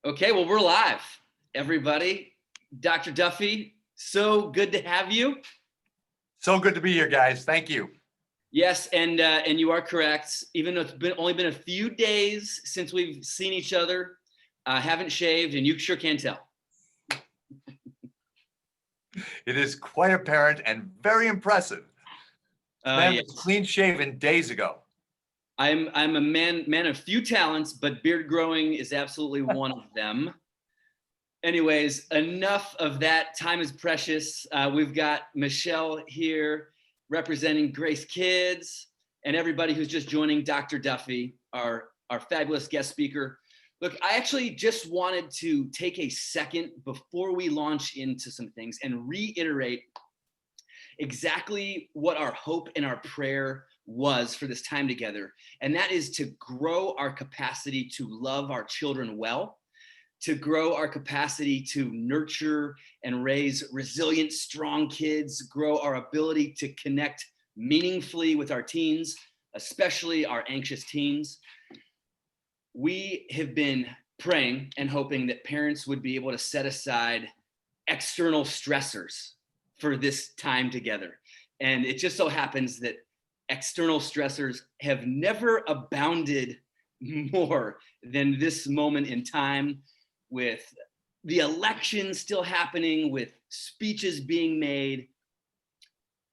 Okay, well, we're live, everybody. Dr. Duffy, so good to have you. So good to be here, guys. Thank you. Yes, and you are correct. Even though it's only been a few days since we've seen each other, haven't shaved, and you sure can tell. It is quite apparent and very impressive. Man Yes. was clean shaven days ago. I'm a man of few talents, but beard growing is absolutely one of them. Anyways, enough of that. Time is precious. We've got Michelle here representing Grace Kids and everybody who's just joining Dr. Duffy, our fabulous guest speaker. Look, I actually just wanted to take a second before we launch into some things and reiterate exactly what our hope and our prayer was for this time together. And that is to grow our capacity to love our children well, to grow our capacity to nurture and raise resilient, strong kids, grow our ability to connect meaningfully with our teens, especially our anxious teens. We have been praying and hoping that parents would be able to set aside external stressors for this time together. And it just so happens that external stressors have never abounded more than this moment in time, with the election still happening, with speeches being made.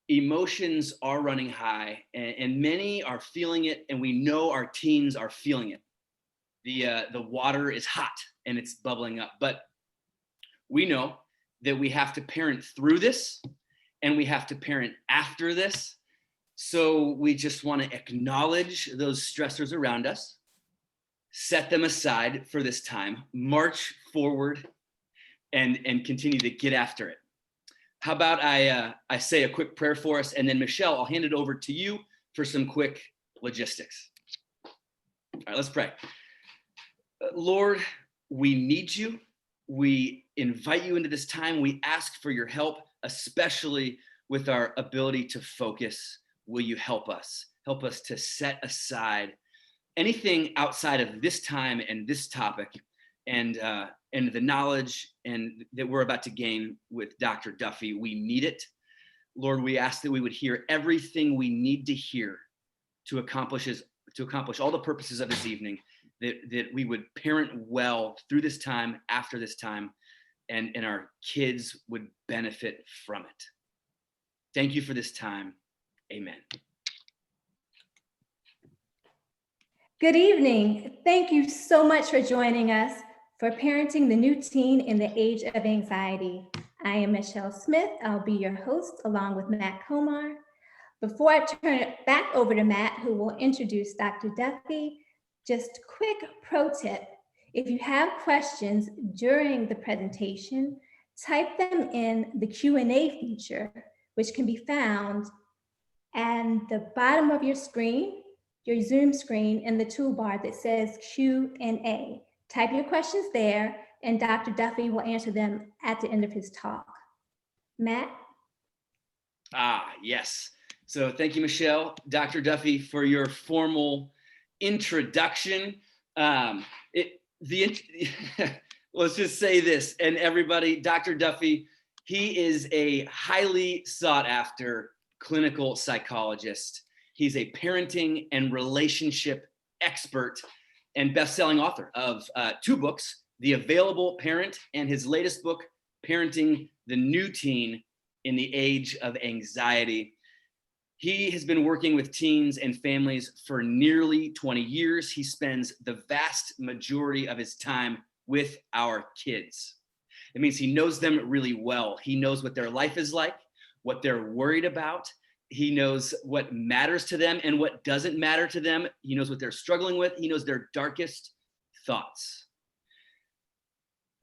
Emotions are running high, and many are feeling it, and we know our teens are feeling it. The water is hot and it's bubbling up, but we know that we have to parent through this and we have to parent after this. So we just want to acknowledge those stressors around us, set them aside for this time, march forward, and continue to get after it. How about I say a quick prayer for us, and then Michelle, I'll hand it over to you for some quick logistics. All right, let's pray. Lord, we need you. We invite you into this time. We ask for your help, especially with our ability to focus. Will you help us? Help us to set aside anything outside of this time and this topic, and the knowledge and that we're about to gain with Dr. Duffy. We need it. Lord, we ask that we would hear everything we need to hear to accomplish all the purposes of this evening, that we would parent well through this time, after this time, and our kids would benefit from it. Thank you for this time. Amen. Good evening. Thank you so much for joining us for Parenting the New Teen in the Age of Anxiety. I am Michelle Smith. I'll be your host along with Matt Komar. Before I turn it back over to Matt, who will introduce Dr. Duffy, just quick pro tip. If you have questions during the presentation, type them in the Q&A feature, which can be found at the bottom of your screen, your Zoom screen, in the toolbar that says Q&A. Type your questions there, and Dr. Duffy will answer them at the end of his talk. Matt? Yes. So thank you, Michelle. Dr. Duffy, for your formal introduction. Let's just say this, and everybody, Dr. Duffy, he is a highly sought after clinical psychologist. He's a parenting and relationship expert and best-selling author of 2 books, The Available Parent and his latest book, Parenting the New Teen in the Age of Anxiety. He has been working with teens and families for nearly 20 years. He spends the vast majority of his time with our kids. It means he knows them really well. He knows what their life is like, what they're worried about. He knows what matters to them and what doesn't matter to them. He knows what they're struggling with. He knows their darkest thoughts.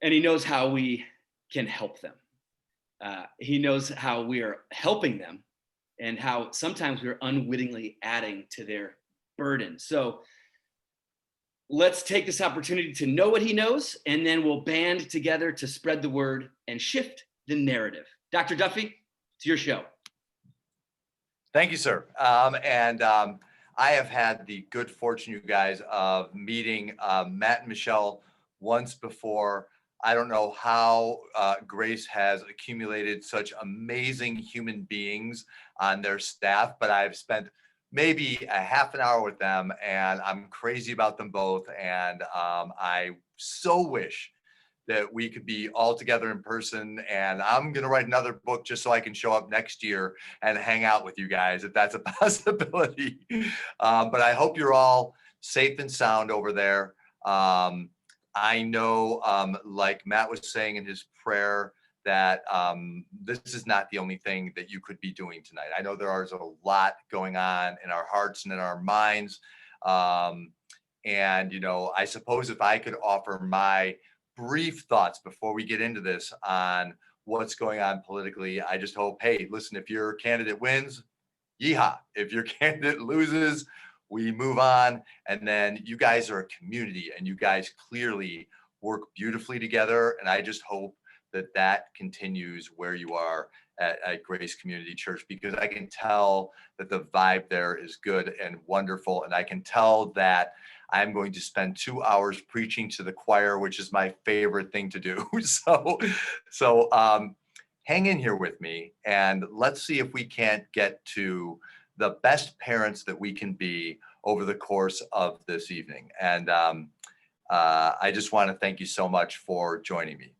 And he knows how we can help them. He knows how we are helping them and how sometimes we're unwittingly adding to their burden. So let's take this opportunity to know what he knows, and then we'll band together to spread the word and shift the narrative. Dr. Duffy, it's your show. Thank you, sir. I have had the good fortune, you guys, of meeting Matt and Michelle once before. I don't know how Grace has accumulated such amazing human beings on their staff, but I've spent maybe a half an hour with them, and I'm crazy about them both. And I so wish that we could be all together in person. And I'm going to write another book just so I can show up next year and hang out with you guys, if that's a possibility. But I hope you're all safe and sound over there. I know, like Matt was saying in his prayer, that this is not the only thing that you could be doing tonight. I know there is a lot going on in our hearts and in our minds. And, I suppose if I could offer my brief thoughts before we get into this on what's going on politically, I just hope, hey, listen, if your candidate wins, yeehaw. If your candidate loses, we move on. And then you guys are a community, and you guys clearly work beautifully together. And I just hope that that continues where you are at Grace Community Church, because I can tell that the vibe there is good and wonderful. And I can tell that I'm going to spend 2 hours preaching to the choir, which is my favorite thing to do. So hang in here with me, and let's see if we can't get to the best parents that we can be over the course of this evening. And I just want to thank you so much for joining me.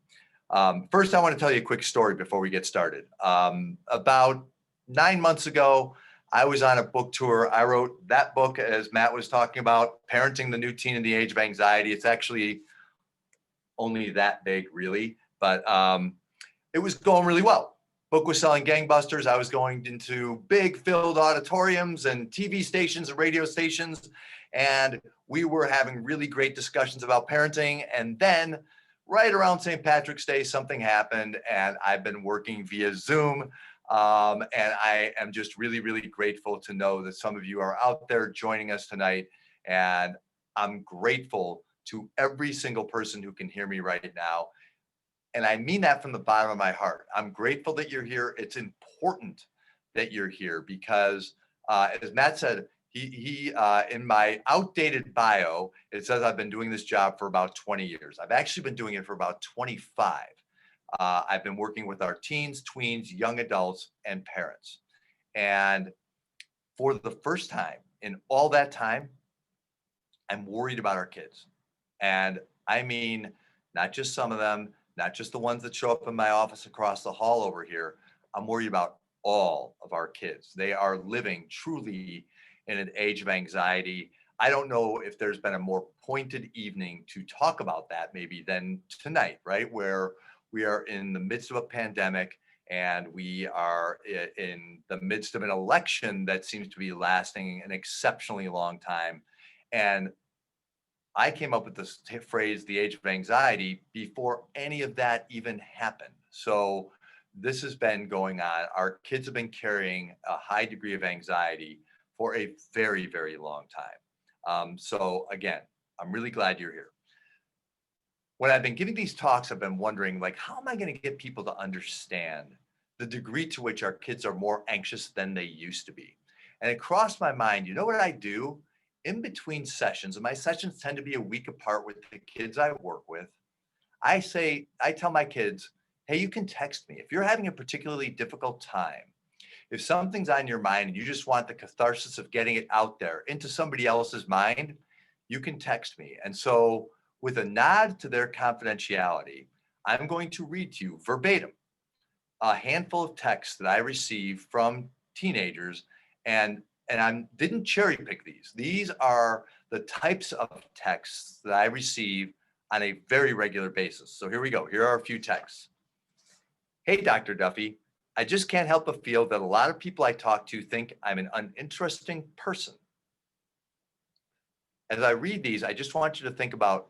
First, I want to tell you a quick story before we get started. About 9 months ago, I was on a book tour. I wrote that book, as Matt was talking about, Parenting the New Teen in the Age of Anxiety. It's actually only that big, really, but it was going really well. Book was selling gangbusters. I was going into big filled auditoriums and TV stations and radio stations, and we were having really great discussions about parenting. And then right around St. Patrick's Day, something happened, and I've been working via Zoom. And I am just really, really grateful to know that some of you are out there joining us tonight. And I'm grateful to every single person who can hear me right now. And I mean that from the bottom of my heart. I'm grateful that you're here. It's important that you're here because, as Matt said, he in my outdated bio, it says I've been doing this job for about 20 years. I've actually been doing it for about 25. I've been working with our teens, tweens, young adults, and parents. And for the first time in all that time, I'm worried about our kids. And I mean, not just some of them, not just the ones that show up in my office across the hall over here. I'm worried about all of our kids. They are living truly in an age of anxiety. I don't know if there's been a more pointed evening to talk about that maybe than tonight, right? Where we are in the midst of a pandemic, and we are in the midst of an election that seems to be lasting an exceptionally long time. And I came up with this phrase, the age of anxiety, before any of that even happened. So this has been going on. Our kids have been carrying a high degree of anxiety for a very, very long time. So again, I'm really glad you're here. When I've been giving these talks, I've been wondering, like, how am I going to get people to understand the degree to which our kids are more anxious than they used to be? And it crossed my mind, you know what I do? In between sessions, and my sessions tend to be a week apart with the kids I work with, I tell my kids, hey, you can text me. If you're having a particularly difficult time, if something's on your mind and you just want the catharsis of getting it out there into somebody else's mind, you can text me. And so with a nod to their confidentiality, I'm going to read to you verbatim a handful of texts that I receive from teenagers, and I didn't cherry pick these. These are the types of texts that I receive on a very regular basis. So here we go. Here are a few texts. Hey, Dr. Duffy, I just can't help but feel that a lot of people I talk to think I'm an uninteresting person. As I read these, I just want you to think about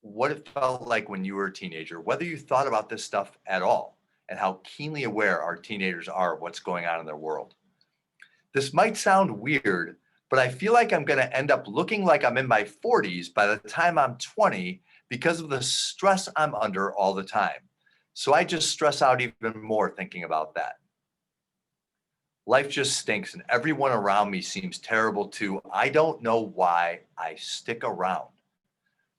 what it felt like when you were a teenager, whether you thought about this stuff at all, and how keenly aware our teenagers are of what's going on in their world. This might sound weird, but I feel like I'm going to end up looking like I'm in my 40s by the time I'm 20 because of the stress I'm under all the time. So I just stress out even more thinking about that. Life just stinks, and everyone around me seems terrible too. I don't know why I stick around.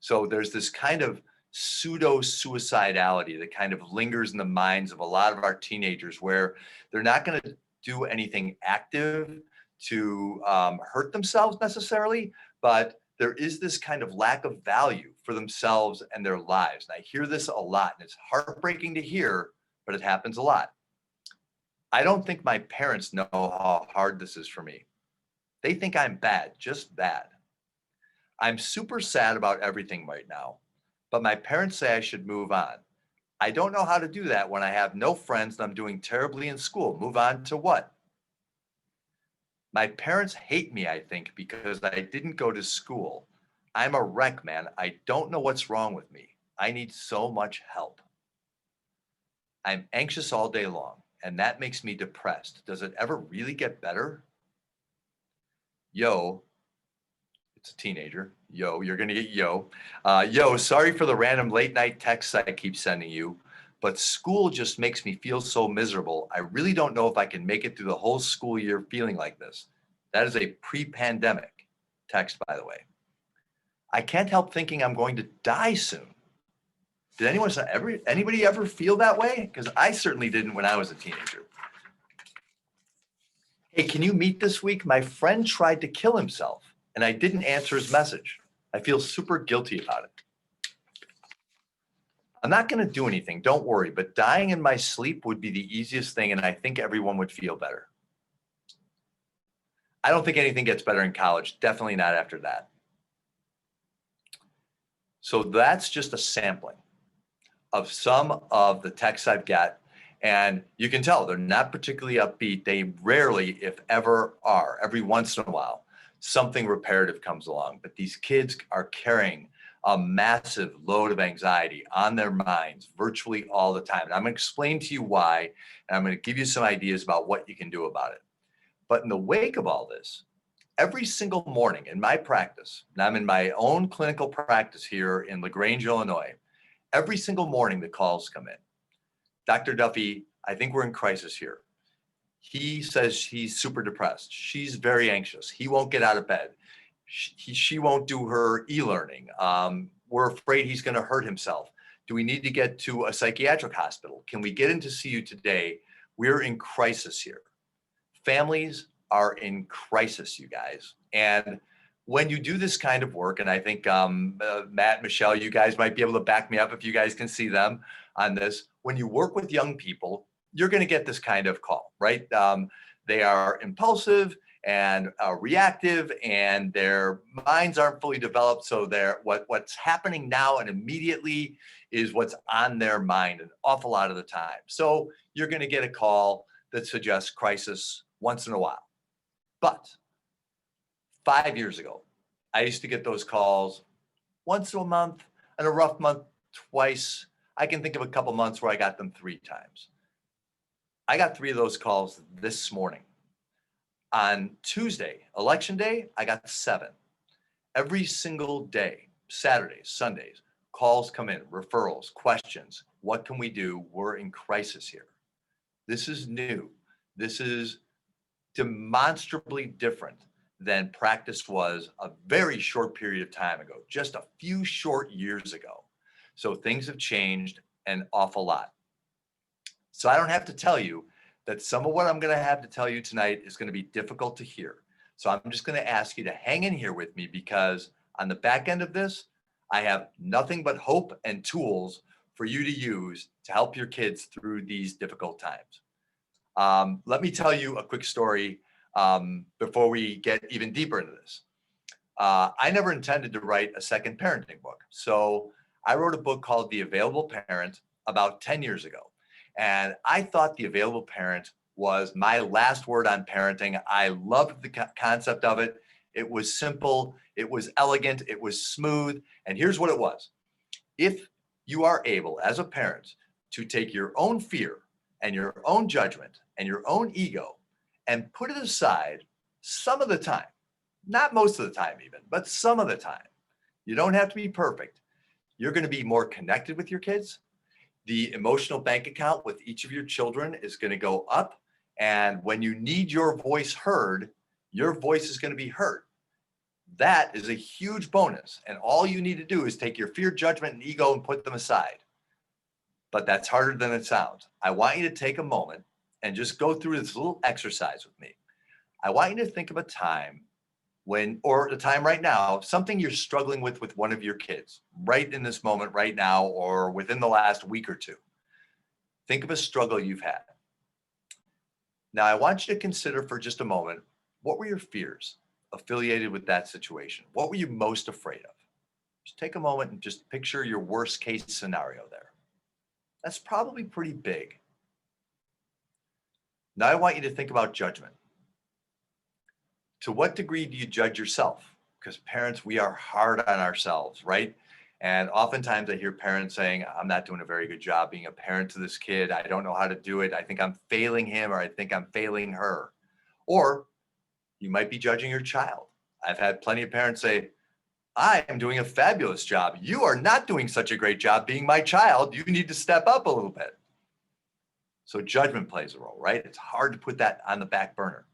So there's this kind of pseudo-suicidality that kind of lingers in the minds of a lot of our teenagers, where they're not going to do anything active to hurt themselves necessarily, but there is this kind of lack of value for themselves and their lives. And I hear this a lot, and it's heartbreaking to hear, but it happens a lot. I don't think my parents know how hard this is for me. They think I'm bad, just bad. I'm super sad about everything right now, but my parents say I should move on. I don't know how to do that when I have no friends and I'm doing terribly in school. Move on to what? My parents hate me, I think, because I didn't go to school. I'm a wreck, man. I don't know what's wrong with me. I need so much help. I'm anxious all day long, and that makes me depressed. Does it ever really get better? Yo, it's a teenager. Yo, you're going to get yo. Yo, sorry for the random late night texts I keep sending you, but school just makes me feel so miserable. I really don't know if I can make it through the whole school year feeling like this. That is a pre-pandemic text, by the way. I can't help thinking I'm going to die soon. Did anybody ever feel that way? Because I certainly didn't when I was a teenager. Hey, can you meet this week? My friend tried to kill himself and I didn't answer his message. I feel super guilty about it. I'm not going to do anything, don't worry, but dying in my sleep would be the easiest thing, and I think everyone would feel better. I don't think anything gets better in college, definitely not after that. So that's just a sampling of some of the texts I've got, and you can tell they're not particularly upbeat. They rarely, if ever, are. Every once in a while, something reparative comes along, but these kids are carrying a massive load of anxiety on their minds virtually all the time. And I'm going to explain to you why, and I'm going to give you some ideas about what you can do about it. But in the wake of all this, every single morning in my practice, and I'm in my own clinical practice here in LaGrange, Illinois, every single morning the calls come in. Dr. Duffy, I think we're in crisis here. He says he's super depressed. She's very anxious. He won't get out of bed. She won't do her e-learning. We're afraid he's going to hurt himself. Do we need to get to a psychiatric hospital? Can we get in to see you today? We're in crisis here. Families are in crisis, you guys. And when you do this kind of work, and I think Matt, Michelle, you guys might be able to back me up if you guys can see them on this. When you work with young people, you're going to get this kind of call, right? They are impulsive and reactive, and their minds aren't fully developed. So what's happening now and immediately is what's on their mind an awful lot of the time. So you're going to get a call that suggests crisis once in a while. But 5 years ago, I used to get those calls once a month, and a rough month twice. I can think of a couple months where I got them 3 times. I got 3 of those calls this morning. On Tuesday, election day, I got 7. Every single day, Saturdays, Sundays, calls come in, referrals, questions. What can we do? We're in crisis here. This is new. This is demonstrably different than practice was a very short period of time ago, just a few short years ago. So things have changed an awful lot. So I don't have to tell you that some of what I'm going to have to tell you tonight is going to be difficult to hear. So I'm just going to ask you to hang in here with me, because on the back end of this, I have nothing but hope and tools for you to use to help your kids through these difficult times. Let me tell you a quick story before we get even deeper into this. I never intended to write a second parenting book. So I wrote a book called The Available Parent about 10 years ago. And I thought The Available Parent was my last word on parenting. I loved the concept of it. It was simple, it was elegant, it was smooth. And here's what it was. If you are able as a parent to take your own fear and your own judgment and your own ego and put it aside some of the time, not most of the time even, but some of the time, you don't have to be perfect. You're going to be more connected with your kids. The emotional bank account with each of your children is going to go up. And when you need your voice heard, your voice is going to be heard. That is a huge bonus. And all you need to do is take your fear, judgment, and ego and put them aside. But that's harder than it sounds. I want you to take a moment and just go through this little exercise with me. I want you to think of a time when, or a time right now, something you're struggling with one of your kids, right in this moment, right now, or within the last week or two. Think of a struggle you've had. Now, I want you to consider for just a moment, what were your fears affiliated with that situation? What were you most afraid of? Just take a moment and just picture your worst case scenario there. That's probably pretty big. Now I want you to think about judgment. To what degree do you judge yourself? Because parents, we are hard on ourselves, right? And oftentimes I hear parents saying, I'm not doing a very good job being a parent to this kid. I don't know how to do it. I think I'm failing him, or I think I'm failing her. Or you might be judging your child. I've had plenty of parents say, I am doing a fabulous job. You are not doing such a great job being my child. You need to step up a little bit. So judgment plays a role, right? It's hard to put that on the back burner.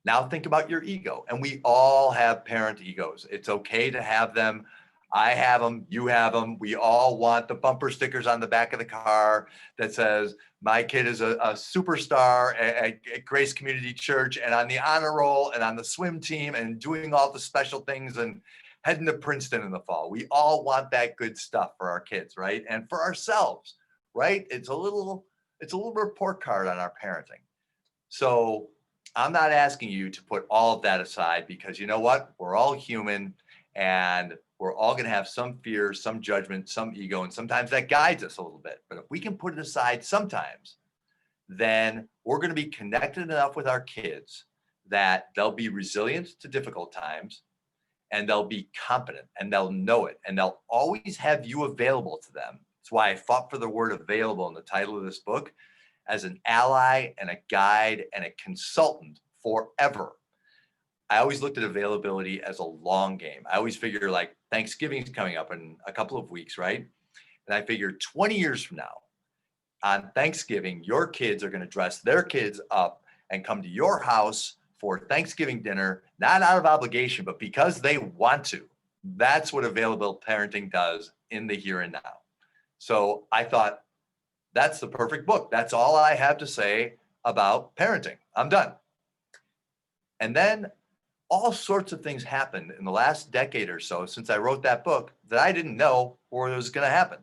Now think about your ego. And we all have parent egos. It's okay to have them. I have them. You have them. We all want the bumper stickers on the back of the car that says, my kid is a superstar at Grace Community Church and on the honor roll and on the swim team and doing all the special things and heading to Princeton in the fall. We all want that good stuff for our kids, right? And for ourselves, right? It's a little report card on our parenting. So I'm not asking you to put all of that aside, because you know what? We're all human and we're all going to have some fear, some judgment, some ego, and sometimes that guides us a little bit. But if we can put it aside sometimes, then we're going to be connected enough with our kids that they'll be resilient to difficult times, and they'll be competent, and they'll know it, and they'll always have you available to them. That's why I fought for the word available in the title of this book, as an ally and a guide and a consultant forever. I always looked at availability as a long game. I always figure, like, Thanksgiving's coming up in a couple of weeks, right? And I figured 20 years from now, on Thanksgiving, your kids are going to dress their kids up and come to your house for Thanksgiving dinner, not out of obligation, but because they want to. That's what available parenting does in the here and now. So I thought, that's the perfect book. That's all I have to say about parenting. I'm done. And then all sorts of things happened in the last decade or so since I wrote that book that I didn't know or was going to happen.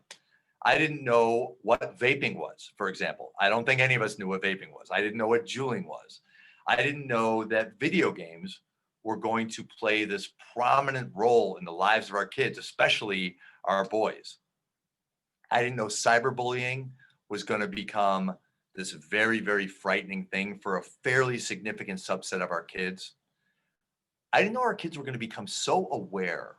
I didn't know what vaping was, for example. I don't think any of us knew what vaping was. I didn't know what juuling was. I didn't know that video games were going to play this prominent role in the lives of our kids, especially our boys. I didn't know cyberbullying was going to become this very, very frightening thing for a fairly significant subset of our kids. I didn't know our kids were going to become so aware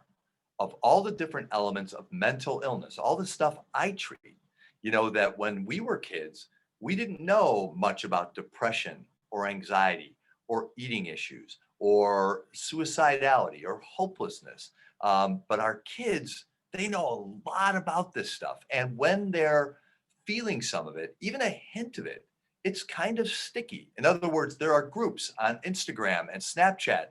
of all the different elements of mental illness, all the stuff I treat. You know, that when we were kids, we didn't know much about depression or anxiety or eating issues or suicidality or hopelessness. But our kids, they know a lot about this stuff. And when they're feeling some of it, even a hint of it, it's kind of sticky. In other words, there are groups on Instagram and Snapchat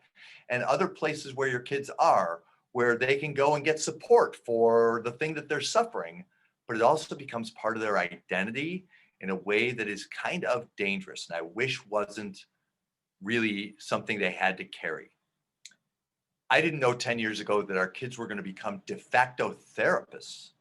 and other places where your kids are, where they can go and get support for the thing that they're suffering, but it also becomes part of their identity in a way that is kind of dangerous. And I wish wasn't really something they had to carry. I didn't know 10 years ago that our kids were going to become de facto therapists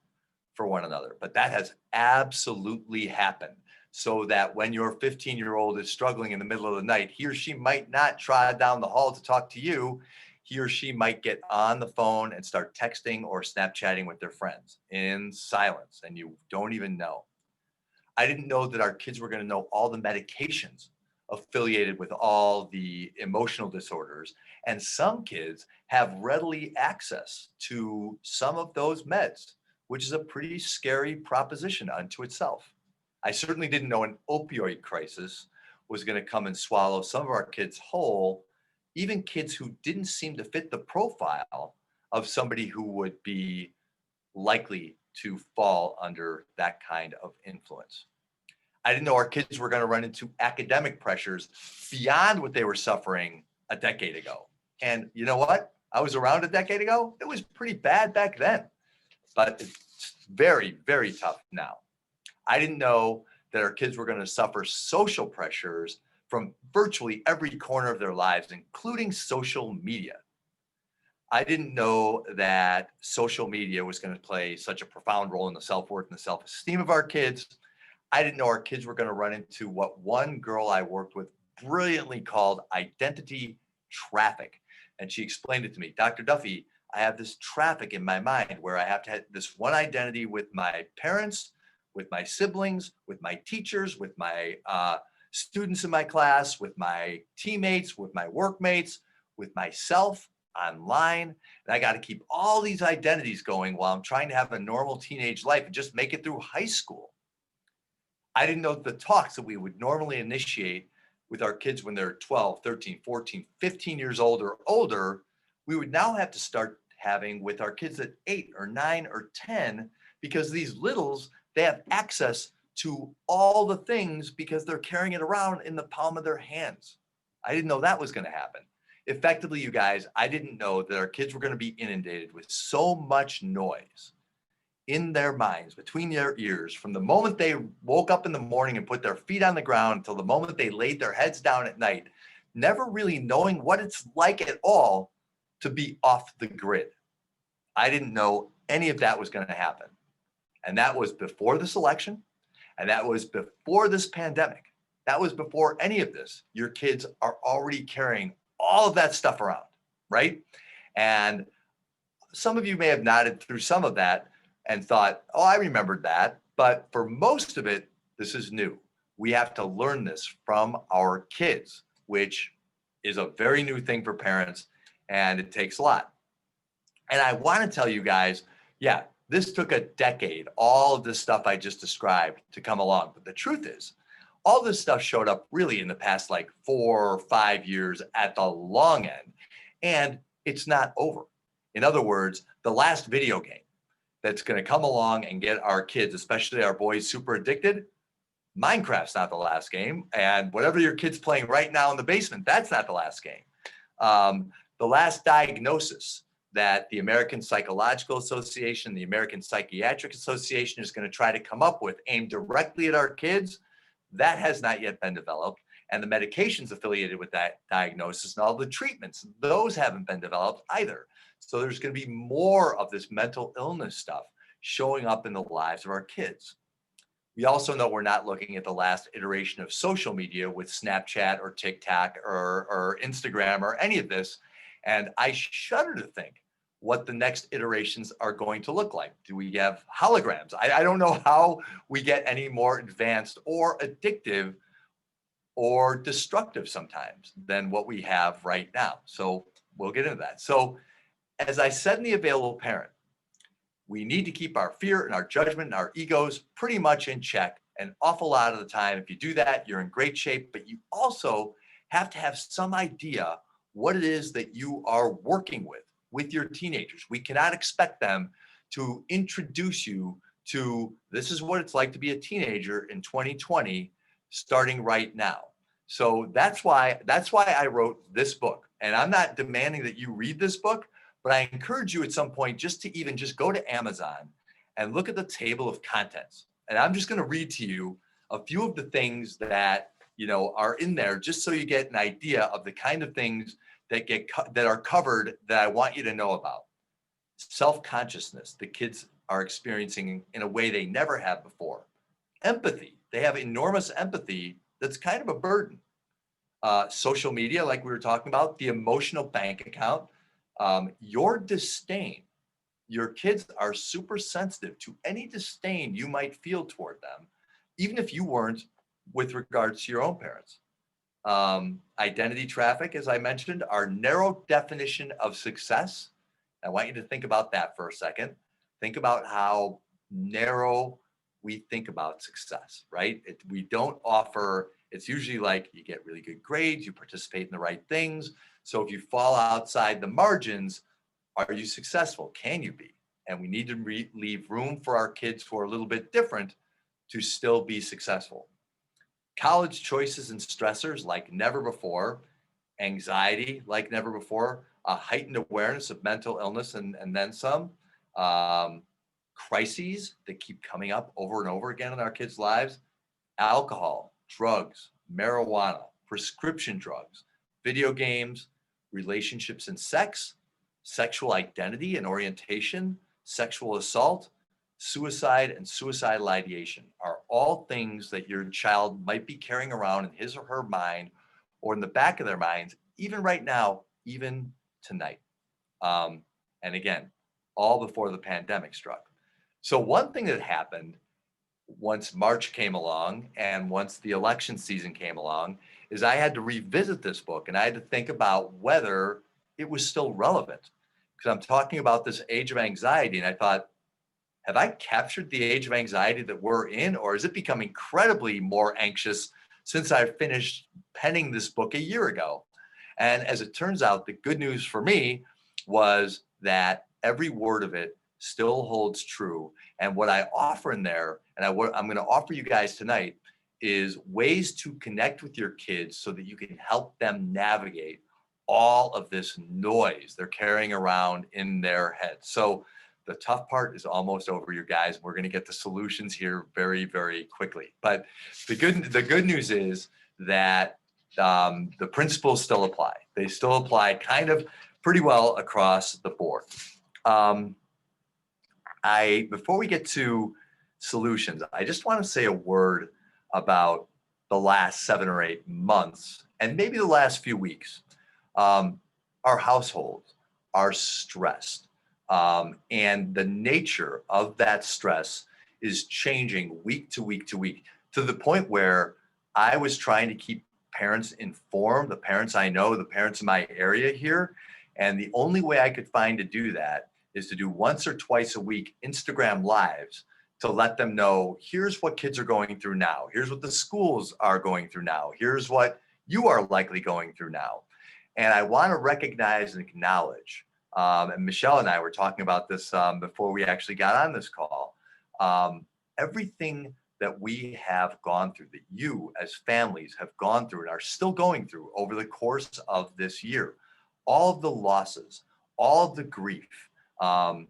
for one another, but that has absolutely happened. So that when your 15-year-old is struggling in the middle of the night, he or she might not trot down the hall to talk to you. He or she might get on the phone and start texting or Snapchatting with their friends in silence, and you don't even know. I didn't know that our kids were going to know all the medications affiliated with all the emotional disorders. And some kids have readily access to some of those meds, which is a pretty scary proposition unto itself. I certainly didn't know an opioid crisis was going to come and swallow some of our kids whole, even kids who didn't seem to fit the profile of somebody who would be likely to fall under that kind of influence. I didn't know our kids were going to run into academic pressures beyond what they were suffering a decade ago. And you know what? I was around a decade ago. It was pretty bad back then, but it's very, very tough now. I didn't know that our kids were going to suffer social pressures from virtually every corner of their lives, including social media. I didn't know that social media was going to play such a profound role in the self-worth and the self-esteem of our kids. I didn't know our kids were going to run into what one girl I worked with brilliantly called identity traffic. And she explained it to me. Dr. Duffy, I have this traffic in my mind where I have to have this one identity with my parents, with my siblings, with my teachers, with my students in my class, with my teammates, with my workmates, with myself online. And I got to keep all these identities going while I'm trying to have a normal teenage life and just make it through high school. I didn't know the talks that we would normally initiate with our kids when they're 12, 13, 14, 15 years old or older, we would now have to start having with our kids at 8 or 9 or 10, because these littles, they have access to all the things because they're carrying it around in the palm of their hands. I didn't know that was going to happen. Effectively, you guys, I didn't know that our kids were going to be inundated with so much noise in their minds, between their ears, from the moment they woke up in the morning and put their feet on the ground until the moment they laid their heads down at night, never really knowing what it's like at all to be off the grid. I didn't know any of that was going to happen. And that was before this election, and that was before this pandemic. That was before any of this. Your kids are already carrying all of that stuff around, right? And some of you may have nodded through some of that and thought, oh, I remembered that. But for most of it, this is new. We have to learn this from our kids, which is a very new thing for parents, and it takes a lot. And I want to tell you guys, yeah, this took a decade, all of this stuff I just described to come along. But the truth is, all this stuff showed up really in the past like 4 or 5 years at the long end, and it's not over. In other words, the last video game that's going to come along and get our kids, especially our boys, super addicted, Minecraft's not the last game. And whatever your kid's playing right now in the basement, that's not the last game. The last diagnosis that the American Psychological Association, the American Psychiatric Association is going to try to come up with aimed directly at our kids, that has not yet been developed. And the medications affiliated with that diagnosis and all the treatments, those haven't been developed either. So there's going to be more of this mental illness stuff showing up in the lives of our kids. We also know we're not looking at the last iteration of social media with Snapchat or TikTok or Instagram or any of this. And I shudder to think what the next iterations are going to look like. Do we have holograms? I don't know how we get any more advanced or addictive or destructive sometimes than what we have right now. So we'll get into that. So as I said in The Available Parent, we need to keep our fear and our judgment and our egos pretty much in check. An awful lot of the time, if you do that, you're in great shape, but you also have to have some idea what it is that you are working with your teenagers. We cannot expect them to introduce you to this is what it's like to be a teenager in 2020, starting right now. So that's why I wrote this book. And I'm not demanding that you read this book, but I encourage you at some point just to even just go to Amazon and look at the table of contents. And I'm just going to read to you a few of the things that, are in there, just so you get an idea of the kind of things that are covered that I want you to know about. Self-consciousness, the kids are experiencing in a way they never have before. Empathy, they have enormous empathy that's kind of a burden. Social media, like we were talking about, the emotional bank account, your disdain. Your kids are super sensitive to any disdain you might feel toward them, even if you weren't with regards to your own parents. Identity traffic, as I mentioned, our narrow definition of success. I want you to think about that for a second. Think about how narrow we think about success, right? We don't offer, it's usually like you get really good grades, you participate in the right things. So if you fall outside the margins, are you successful? Can you be? And we need to leave room for our kids who are a little bit different to still be successful. College choices and stressors like never before, anxiety like never before. a heightened awareness of mental illness and then some, crises that keep coming up over and over again in our kids' lives, alcohol, drugs, marijuana, prescription drugs, video games, relationships and sex, sexual identity and orientation, sexual assault, suicide, and suicidal ideation are all things that your child might be carrying around in his or her mind or in the back of their minds, even right now, even tonight. And again, all before the pandemic struck. So one thing that happened once March came along and once the election season came along is I had to revisit this book and I had to think about whether it was still relevant. Because I'm talking about this age of anxiety. And I thought, have I captured the age of anxiety that we're in, or has it become incredibly more anxious since I finished penning this book a year ago? And as it turns out, the good news for me was that every word of it still holds true. And what I offer in there, and I'm going to offer you guys tonight, is ways to connect with your kids so that you can help them navigate all of this noise they're carrying around in their heads. So the tough part is almost over, you guys. We're going to get the solutions here very, very quickly. But the good news is that the principles still apply. They still apply kind of pretty well across the board. Before we get to solutions, I just want to say a word about the last 7 or 8 months and maybe the last few weeks. Our households are stressed, and the nature of that stress is changing week to week to week, to the point where I was trying to keep parents informed, the parents I know, the parents in my area here. And the only way I could find to do that is to do once or twice a week Instagram lives to let them know, here's what kids are going through now. Here's what the schools are going through now. Here's what you are likely going through now. And I want to recognize and acknowledge, and Michelle and I were talking about this before we actually got on this call, everything that we have gone through, that you as families have gone through and are still going through over the course of this year, all of the losses, all of the grief, all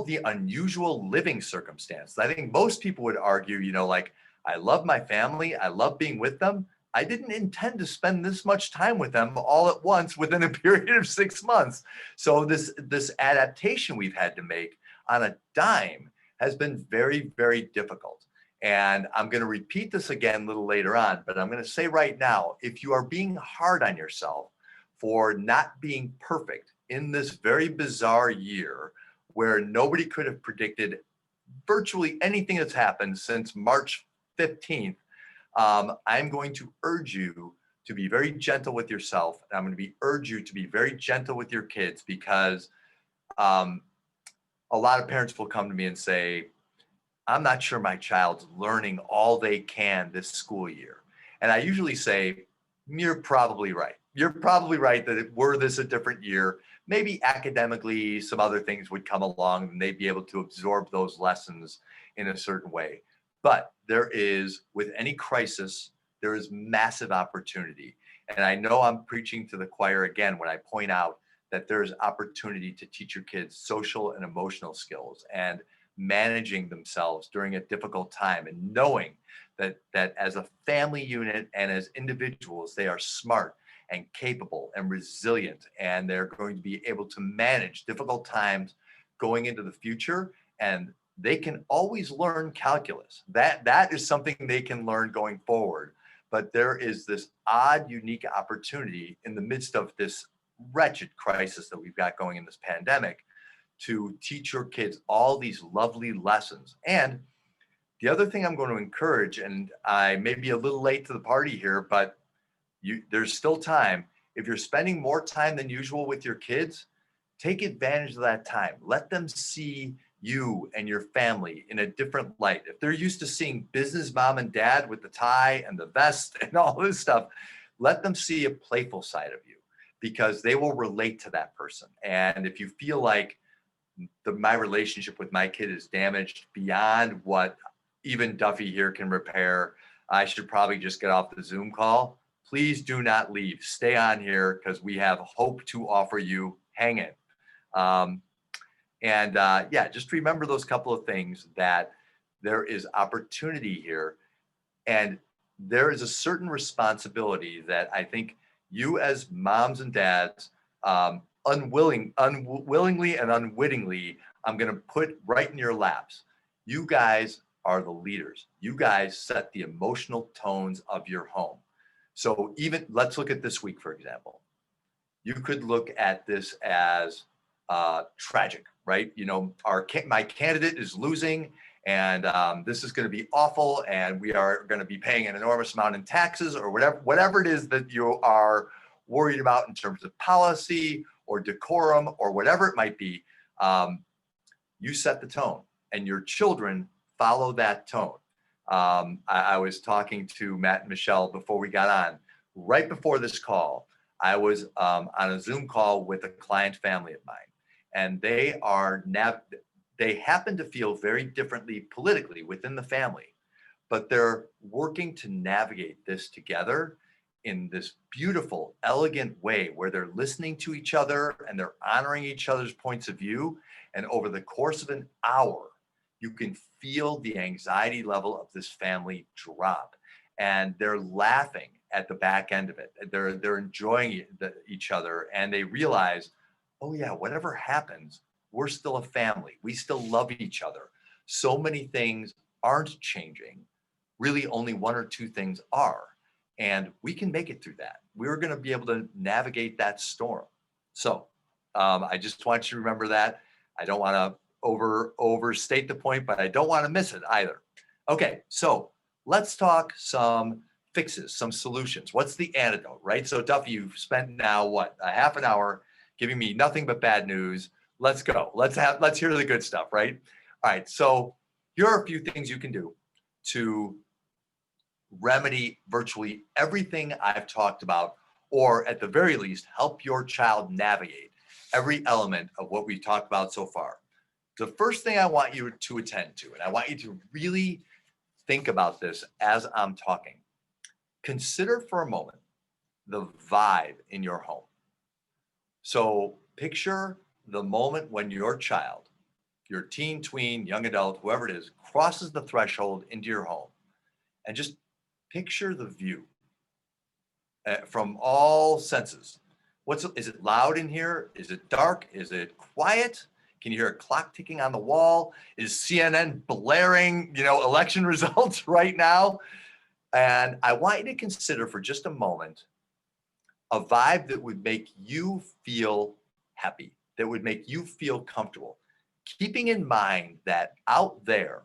of the unusual living circumstances. I think most people would argue, like, I love my family, I love being with them. I didn't intend to spend this much time with them all at once within a period of 6 months. So this adaptation we've had to make on a dime has been very, very difficult. And I'm going to repeat this again a little later on, but I'm going to say right now, if you are being hard on yourself for not being perfect in this very bizarre year where nobody could have predicted virtually anything that's happened since March 15th, I'm going to urge you to be very gentle with yourself. And I'm going to urge you to be very gentle with your kids, because a lot of parents will come to me and say, I'm not sure my child's learning all they can this school year. And I usually say, you're probably right. You're probably right that were this a different year, maybe academically some other things would come along and they'd be able to absorb those lessons in a certain way. But there is, with any crisis, there is massive opportunity. And I know I'm preaching to the choir again when I point out that there's opportunity to teach your kids social and emotional skills and managing themselves during a difficult time, and knowing that as a family unit and as individuals, they are smart and capable and resilient, and they're going to be able to manage difficult times going into the future. And they can always learn calculus. That is something they can learn going forward. But there is this odd, unique opportunity in the midst of this wretched crisis that we've got going in this pandemic to teach your kids all these lovely lessons. And the other thing I'm going to encourage, and I may be a little late to the party here, but there's still time. If you're spending more time than usual with your kids, take advantage of that time. Let them see you and your family in a different light. If they're used to seeing business mom and dad with the tie and the vest and all this stuff, let them see a playful side of you, because they will relate to that person. And if you feel like my relationship with my kid is damaged beyond what even Duffy here can repair, I should probably just get off the Zoom call. Please do not leave. Stay on here, because we have hope to offer you hang in. Yeah, just remember those couple of things, that there is opportunity here, and there is a certain responsibility that I think you as moms and dads, unwillingly and unwittingly, I'm going to put right in your laps. You guys are the leaders. You guys set the emotional tones of your home. So even let's look at this week, for example. You could look at this as tragic, right? You know, my candidate is losing, and this is going to be awful, and we are going to be paying an enormous amount in taxes, or whatever it is that you are worried about in terms of policy or decorum or whatever it might be. You set the tone, and your children follow that tone. I was talking to Matt and Michelle before we got on. Right before this call, I was on a Zoom call with a client family of mine, and they happen to feel very differently politically within the family, but they're working to navigate this together in this beautiful, elegant way where they're listening to each other and they're honoring each other's points of view. And over the course of an hour, you can feel the anxiety level of this family drop, and they're laughing at the back end of it. They're enjoying each other, and they realize, oh yeah, whatever happens, we're still a family. We still love each other. So many things aren't changing. Really, only one or two things are. And we can make it through that. We're going to be able to navigate that storm. So I just want you to remember that. I don't want to overstate the point, but I don't want to miss it either. Okay, so let's talk some fixes, some solutions. What's the antidote, right? So Duffy, you've spent now a half an hour giving me nothing but bad news. Let's go. Let's hear the good stuff, right? All right. So here are a few things you can do to remedy virtually everything I've talked about, or at the very least, help your child navigate every element of what we've talked about so far. The first thing I want you to attend to, and I want you to really think about this as I'm talking, consider for a moment the vibe in your home. So picture the moment when your child, your teen, tween, young adult, whoever it is, crosses the threshold into your home, and just picture the view from all senses. Is it loud in here? Is it dark? Is it quiet? Can you hear a clock ticking on the wall? Is CNN blaring, election results right now? And I want you to consider for just a moment a vibe that would make you feel happy, that would make you feel comfortable. Keeping in mind that out there,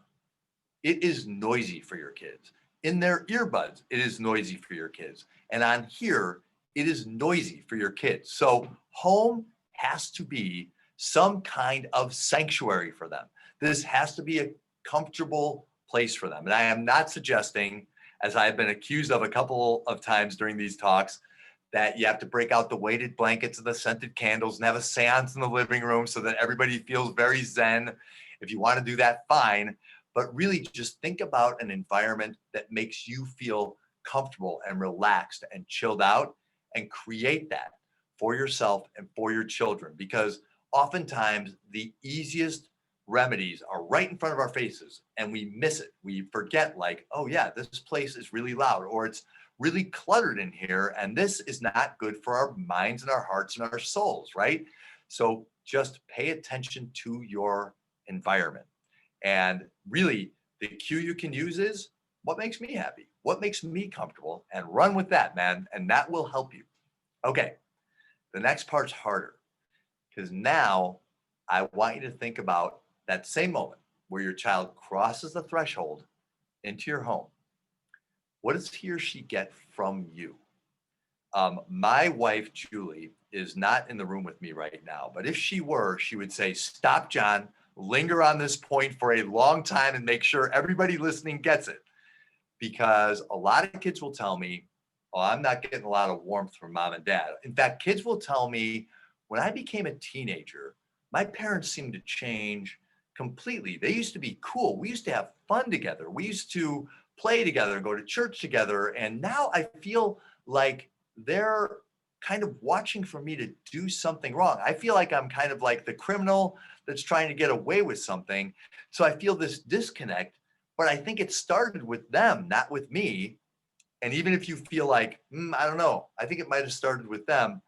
it is noisy for your kids. In their earbuds, it is noisy for your kids. And on here, it is noisy for your kids. So home has to be some kind of sanctuary for them. This has to be a comfortable place for them. And I am not suggesting, as I've been accused of a couple of times during these talks, that you have to break out the weighted blankets and the scented candles and have a seance in the living room so that everybody feels very zen. If you want to do that, fine. But really just think about an environment that makes you feel comfortable and relaxed and chilled out, and create that for yourself and for your children. Because oftentimes the easiest remedies are right in front of our faces and we miss it. We forget, like, oh yeah, this place is really loud, or it's really cluttered in here, and this is not good for our minds and our hearts and our souls, right? So just pay attention to your environment. And really, the cue you can use is, what makes me happy? What makes me comfortable? And run with that, man. And that will help you. Okay, the next part's harder, because now I want you to think about that same moment where your child crosses the threshold into your home. What does he or she get from you? My wife, Julie, is not in the room with me right now, but if she were, she would say, stop, John, linger on this point for a long time and make sure everybody listening gets it. Because a lot of kids will tell me, oh, I'm not getting a lot of warmth from mom and dad. In fact, kids will tell me, when I became a teenager, my parents seemed to change completely. They used to be cool. We used to have fun together. We used to play together, go to church together. And now I feel like they're kind of watching for me to do something wrong. I feel like I'm kind of like the criminal that's trying to get away with something. So I feel this disconnect, but I think it started with them, not with me. And even if you feel like, I don't know, I think it might have started with them.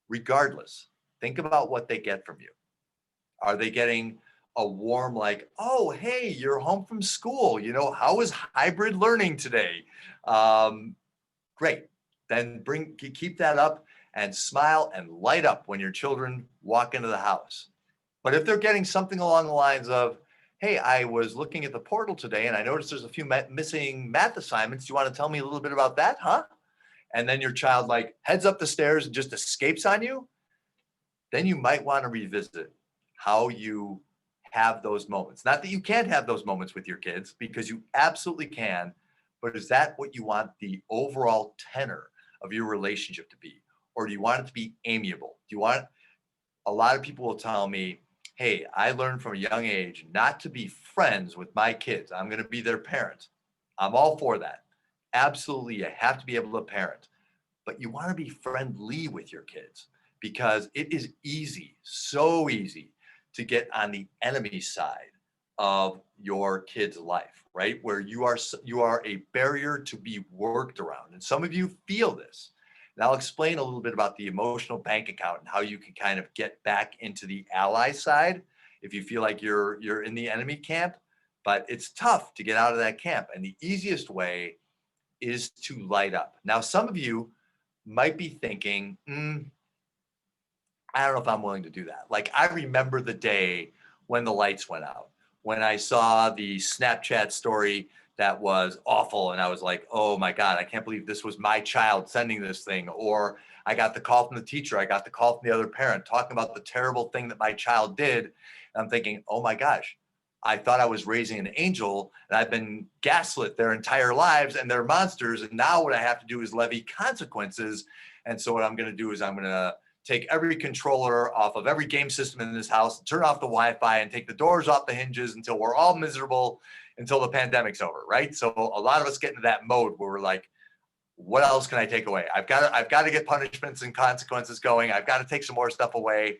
Regardless, think about what they get from you. Are they getting a warm, like, oh, hey, you're home from school. How was hybrid learning today? Great. Then keep that up and smile and light up when your children walk into the house. But if they're getting something along the lines of, hey, I was looking at the portal today and I noticed there's a few missing math assignments. Do you want to tell me a little bit about that, huh? And then your child like heads up the stairs and just escapes on you, then you might want to revisit how you have those moments. Not that you can't have those moments with your kids, because you absolutely can, but is that what you want the overall tenor of your relationship to be? Or do you want it to be amiable? A lot of people will tell me, hey, I learned from a young age not to be friends with my kids. I'm going to be their parent. I'm all for that. Absolutely, you have to be able to parent, but you want to be friendly with your kids, because it is easy, so easy to get on the enemy side of your kid's life, right? Where you are a barrier to be worked around. And some of you feel this. And I'll explain a little bit about the emotional bank account and how you can kind of get back into the ally side if you feel like you're in the enemy camp. But it's tough to get out of that camp. And the easiest way is to light up. Now, some of you might be thinking, I don't know if I'm willing to do that. Like, I remember the day when the lights went out, when I saw the Snapchat story that was awful. And I was like, oh my God, I can't believe this was my child sending this thing. Or I got the call from the teacher. I got the call from the other parent talking about the terrible thing that my child did. And I'm thinking, oh my gosh, I thought I was raising an angel and I've been gaslit their entire lives and they're monsters. And now what I have to do is levy consequences. And so what I'm going to do is I'm going to take every controller off of every game system in this house, turn off the Wi-Fi, and take the doors off the hinges until we're all miserable until the pandemic's over, right? So a lot of us get into that mode where we're like, what else can I take away? I've got to get punishments and consequences going. I've got to take some more stuff away.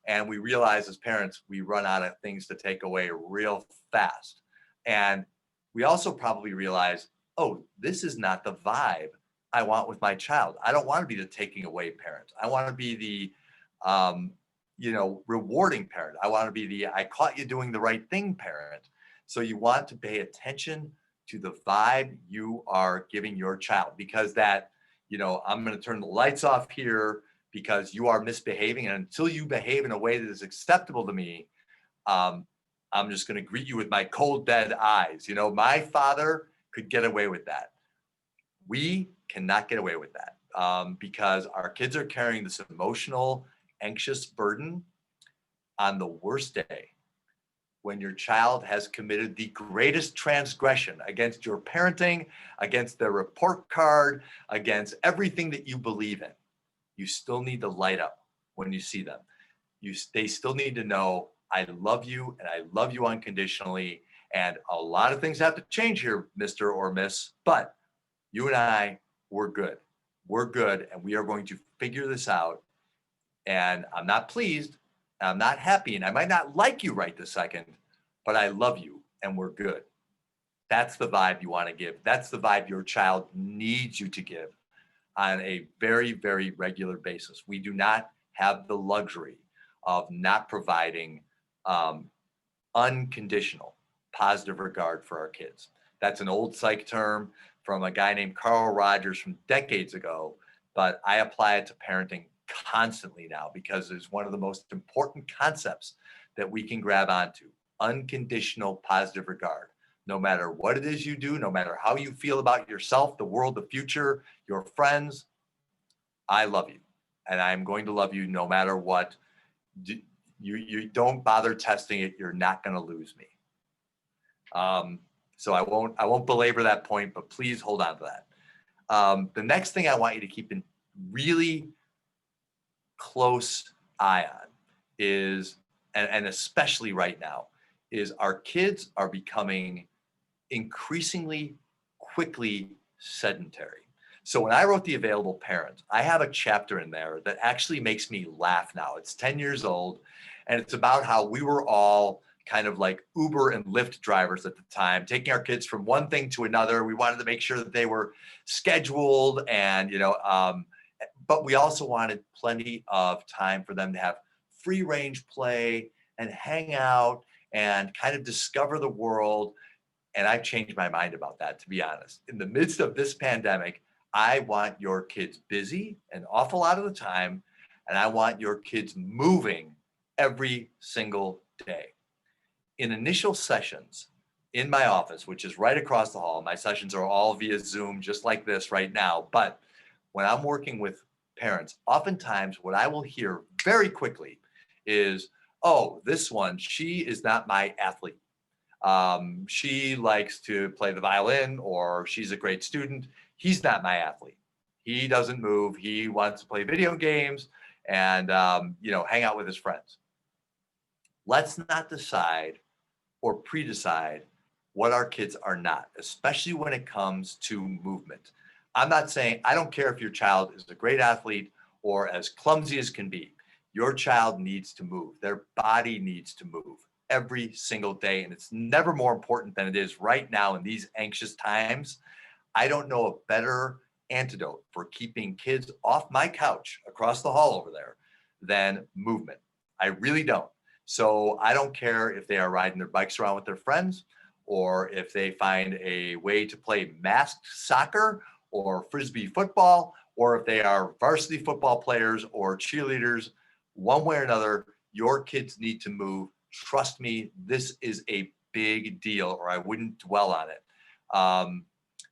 And we realize as parents, we run out of things to take away real fast. And we also probably realize, oh, this is not the vibe I want with my child. I don't want to be the taking away parent. I want to be the, rewarding parent. I want to be the, I caught you doing the right thing parent. So you want to pay attention to the vibe you are giving your child, because that, I'm going to turn the lights off here because you are misbehaving. And until you behave in a way that is acceptable to me, I'm just going to greet you with my cold, dead eyes. My father could get away with that. We cannot get away with that because our kids are carrying this emotional, anxious burden on the worst day, when your child has committed the greatest transgression against your parenting, against their report card, against everything that you believe in. You still need to light up when you see them. They still need to know, I love you and I love you unconditionally. And a lot of things have to change here, Mr. or Miss, but you and I, we're good. We're good, and we are going to figure this out. And I'm not pleased, and I'm not happy, and I might not like you right this second, but I love you, and we're good. That's the vibe you want to give. That's the vibe your child needs you to give on a very, very regular basis. We do not have the luxury of not providing unconditional positive regard for our kids. That's an old psych term from a guy named Carl Rogers from decades ago, but I apply it to parenting constantly now because it's one of the most important concepts that we can grab onto. Unconditional positive regard. No matter what it is you do, no matter how you feel about yourself, the world, the future, your friends, I love you. And I'm going to love you no matter what. You don't bother testing it. You're not going to lose me. So I won't belabor that point, but please hold on to that. The next thing I want you to keep in really close eye on is, and especially right now, is our kids are becoming increasingly quickly sedentary. So when I wrote The Available Parent, I have a chapter in there that actually makes me laugh now. It's 10 years old, and it's about how we were all kind of like Uber and Lyft drivers at the time, taking our kids from one thing to another. We wanted to make sure that they were scheduled and, but we also wanted plenty of time for them to have free range play and hang out and kind of discover the world. And I've changed my mind about that, to be honest. In the midst of this pandemic, I want your kids busy an awful lot of the time, and I want your kids moving every single day. In initial sessions in my office, which is right across the hall, my sessions are all via Zoom, just like this right now. But when I'm working with parents, oftentimes what I will hear very quickly is, oh, this one, she is not my athlete. She likes to play the violin, or she's a great student. He's not my athlete. He doesn't move. He wants to play video games and, hang out with his friends. Let's not decide or pre-decide what our kids are not, especially when it comes to movement. I'm not saying, I don't care if your child is a great athlete or as clumsy as can be. Your child needs to move. Their body needs to move every single day. And it's never more important than it is right now in these anxious times. I don't know a better antidote for keeping kids off my couch across the hall over there than movement. I really don't. So I don't care if they are riding their bikes around with their friends, or if they find a way to play masked soccer or frisbee football, or if they are varsity football players or cheerleaders. One way or another, your kids need to move. Trust me, this is a big deal, or I wouldn't dwell on it.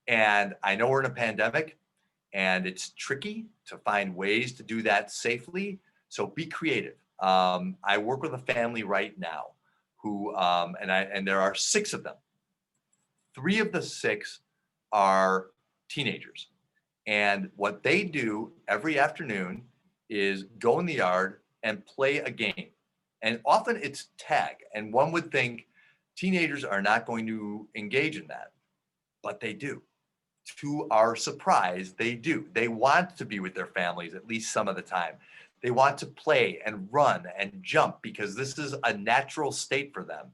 And I know we're in a pandemic and it's tricky to find ways to do that safely. So be creative. I work with a family right now who, and there are 6 of them. 3 of the 6 are teenagers. And what they do every afternoon is go in the yard and play a game. And often it's tag. And one would think teenagers are not going to engage in that, but they do. To our surprise, they do. They want to be with their families at least some of the time. They want to play and run and jump because this is a natural state for them.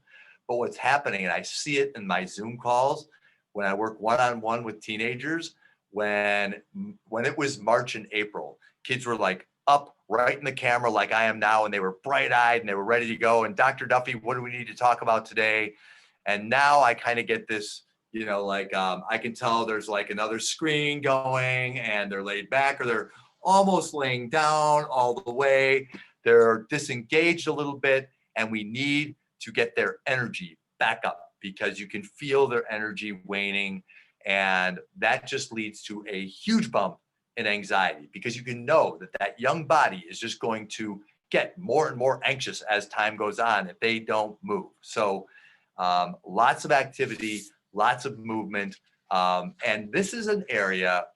But what's happening, and I see it in my Zoom calls when I work one-on-one with teenagers, when it was March and April, kids were like up right in the camera like I am now, and they were bright-eyed and they were ready to go. And Dr. Duffy, what do we need to talk about today? And now I kind of get this, I can tell there's like another screen going and they're laid back, or they're almost laying down all the way. They're disengaged a little bit, and we need to get their energy back up because you can feel their energy waning. And that just leads to a huge bump in anxiety because you can know that that young body is just going to get more and more anxious as time goes on if they don't move. So lots of activity, lots of movement. And this is an area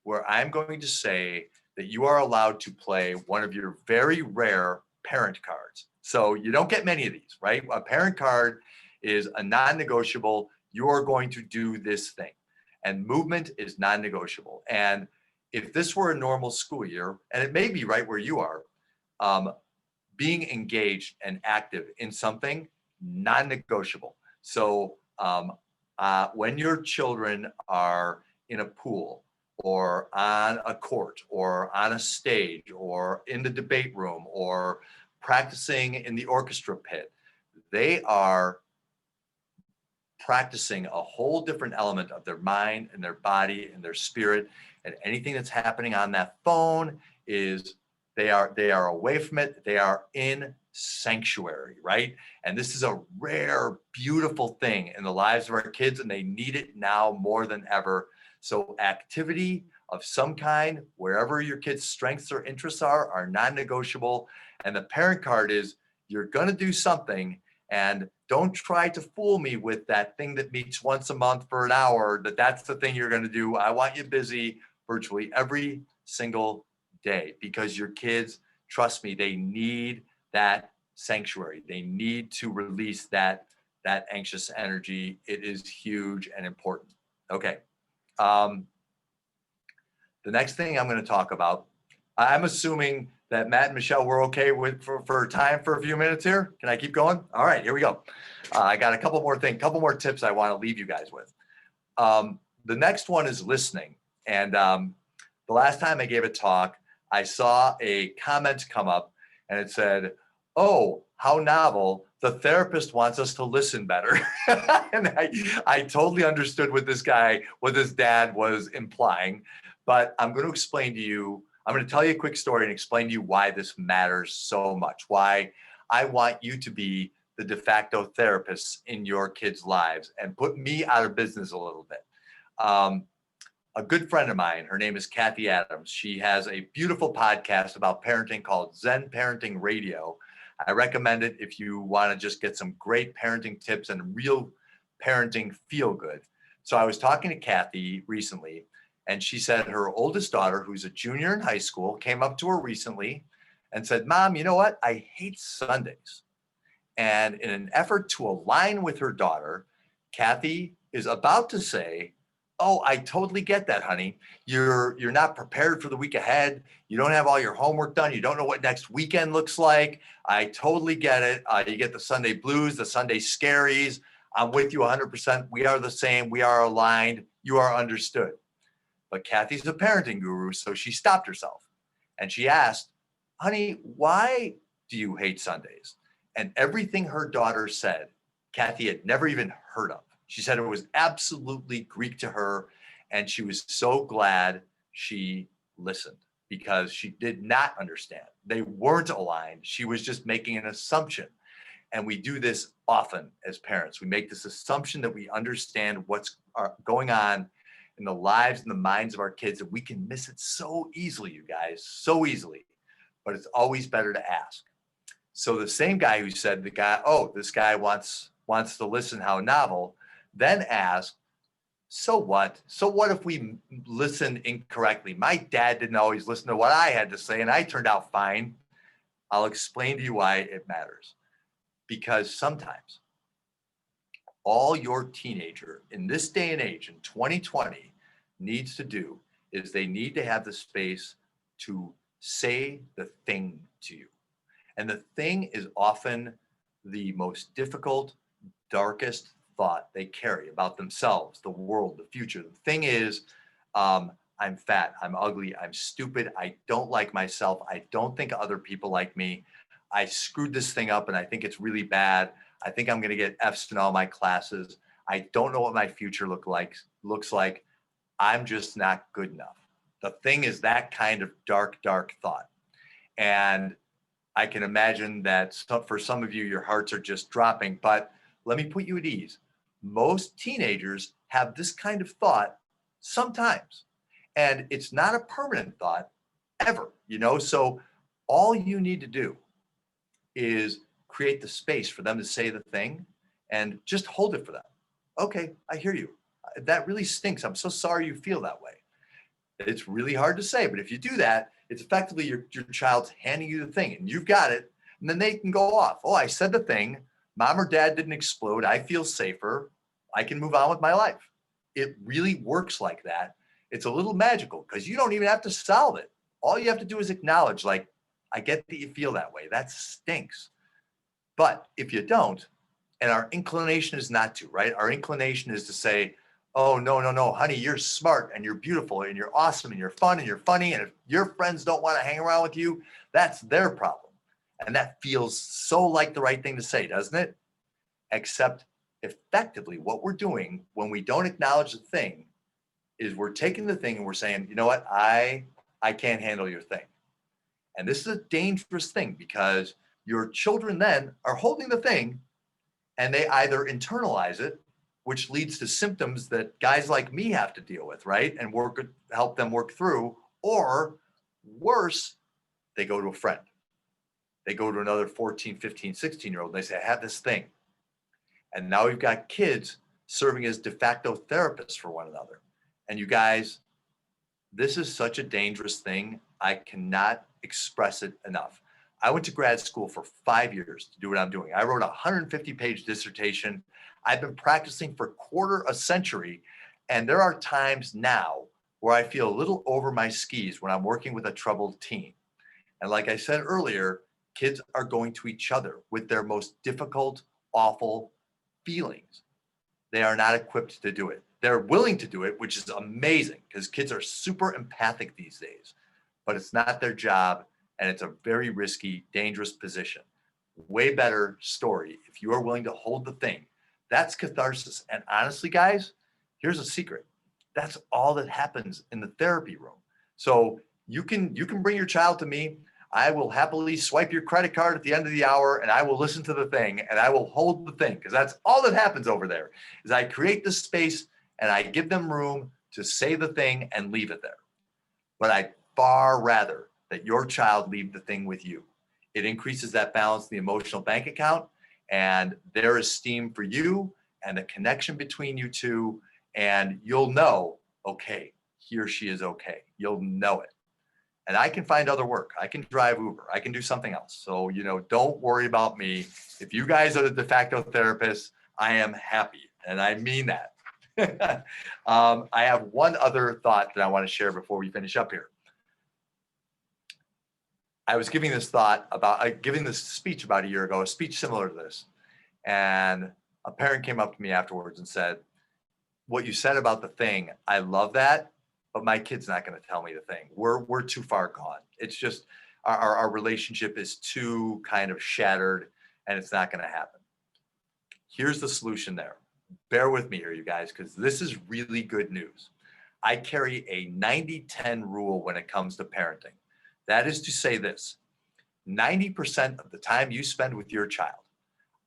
where I'm going to say that you are allowed to play one of your very rare parent cards. So you don't get many of these, right? A parent card is a non-negotiable. You are going to do this thing. And movement is non-negotiable. And if this were a normal school year, and it may be right where you are, being engaged and active in something, non-negotiable. So when your children are in a pool or on a court or on a stage or in the debate room or practicing in the orchestra pit, they are practicing a whole different element of their mind and their body and their spirit. And anything that's happening on that phone is they are away from it. They are in sanctuary, right? And this is a rare, beautiful thing in the lives of our kids, and they need it now more than ever. So activity of some kind, wherever your kids' strengths or interests are non-negotiable. And the parent card is you're going to do something, and don't try to fool me with that thing that meets once a month for an hour, that's the thing you're going to do. I want you busy virtually every single day because your kids, trust me, they need that sanctuary. They need to release that anxious energy. It is huge and important. Okay. The next thing I'm going to talk about, I'm assuming that Matt and Michelle were okay with for time for a few minutes here. Can I keep going? All right, here we go. I got a couple more tips I want to leave you guys with. The next one is listening. And the last time I gave a talk, I saw a comment come up and it said, "Oh, how novel. The therapist wants us to listen better." And I totally understood what this dad was implying, but I'm going to explain to you, I'm going to tell you a quick story and explain to you why this matters so much, why I want you to be the de facto therapists in your kids' lives and put me out of business a little bit. A good friend of mine, her name is Kathy Adams. She has a beautiful podcast about parenting called Zen Parenting Radio. I recommend it if you want to just get some great parenting tips and real parenting feel good. So I was talking to Kathy recently, and she said her oldest daughter, who's a junior in high school, came up to her recently and said, "Mom, you know what? I hate Sundays." And in an effort to align with her daughter, Kathy is about to say, "Oh, I totally get that, honey. You're not prepared for the week ahead. You don't have all your homework done. You don't know what next weekend looks like. I totally get it. You get the Sunday blues, the Sunday scaries. I'm with you 100%. We are the same. We are aligned. You are understood." But Kathy's a parenting guru, so she stopped herself and she asked, "Honey, why do you hate Sundays?" And everything her daughter said, Kathy had never even heard of. She said it was absolutely Greek to her, and she was so glad she listened because she did not understand. They weren't aligned. She was just making an assumption. And we do this often as parents. We make this assumption that we understand what's going on in the lives and the minds of our kids, and we can miss it so easily, you guys, so easily. But it's always better to ask. So the same guy who said this guy wants to listen, how novel, then asked, "So what? So what if we listen incorrectly? My dad didn't always listen to what I had to say, and I turned out fine." I'll explain to you why it matters. Because sometimes all your teenager in this day and age, in 2020, needs to do is they need to have the space to say the thing to you. And the thing is often the most difficult, darkest thought they carry about themselves, the world, the future. The thing is, I'm fat, I'm ugly, I'm stupid, I don't like myself, I don't think other people like me, I screwed this thing up and I think it's really bad, I think I'm gonna get F's in all my classes, I don't know what my future looks like, I'm just not good enough. The thing is that kind of dark, dark thought. And I can imagine that for some of you, your hearts are just dropping, but let me put you at ease. Most teenagers have this kind of thought sometimes, and it's not a permanent thought ever, so all you need to do is create the space for them to say the thing and just hold it for them. "Okay, I hear you. That really stinks. I'm so sorry you feel that way." It's really hard to say, but if you do that, it's effectively your child's handing you the thing and you've got it, and then they can go off. "Oh, I said the thing. Mom or dad didn't explode. I feel safer. I can move on with my life." It really works like that. It's a little magical because you don't even have to solve it. All you have to do is acknowledge, like, "I get that you feel that way. That stinks." But if you don't, and our inclination is not to, right? Our inclination is to say, "Oh, no, honey, you're smart and you're beautiful and you're awesome and you're fun and you're funny. And if your friends don't want to hang around with you, that's their problem." And that feels so like the right thing to say, doesn't it? Except effectively what we're doing when we don't acknowledge the thing is we're taking the thing and we're saying, "You know what? I can't handle your thing." And this is a dangerous thing because your children then are holding the thing and they either internalize it, which leads to symptoms that guys like me have to deal with, right? And help them work through, or worse, they go to a friend. They go to another 14, 15, 16-year-old and they say, "I have this thing." And now we've got kids serving as de facto therapists for one another. And you guys, this is such a dangerous thing. I cannot express it enough. I went to grad school for 5 years to do what I'm doing. I wrote a 150-page dissertation. I've been practicing for a quarter a century. And there are times now where I feel a little over my skis when I'm working with a troubled teen. And like I said earlier, kids are going to each other with their most difficult, awful feelings. They are not equipped to do it. They're willing to do it, which is amazing because kids are super empathic these days, but it's not their job and it's a very risky, dangerous position. Way better story if you are willing to hold the thing. That's catharsis. And honestly, guys, here's a secret. That's all that happens in the therapy room. So you can bring your child to me. I will happily swipe your credit card at the end of the hour and I will listen to the thing and I will hold the thing because that's all that happens over there is I create this space and I give them room to say the thing and leave it there. But I'd far rather that your child leave the thing with you. It increases that balance in the emotional bank account and their esteem for you and the connection between you two. And you'll know, okay, he or she is okay. You'll know it. And I can find other work. I can drive Uber. I can do something else. So, don't worry about me. If you guys are the de facto therapists, I am happy. And I mean that. I have one other thought that I want to share before we finish up here. I was giving this speech about a year ago, a speech similar to this. And a parent came up to me afterwards and said, what you said about the thing, I love that. But my kid's not going to tell me the thing. We're too far gone. It's just our relationship is too kind of shattered and it's not going to happen. Here's the solution there. Bear with me here, you guys, because this is really good news. I carry a 90-10 rule when it comes to parenting. That is to say this, 90% of the time you spend with your child,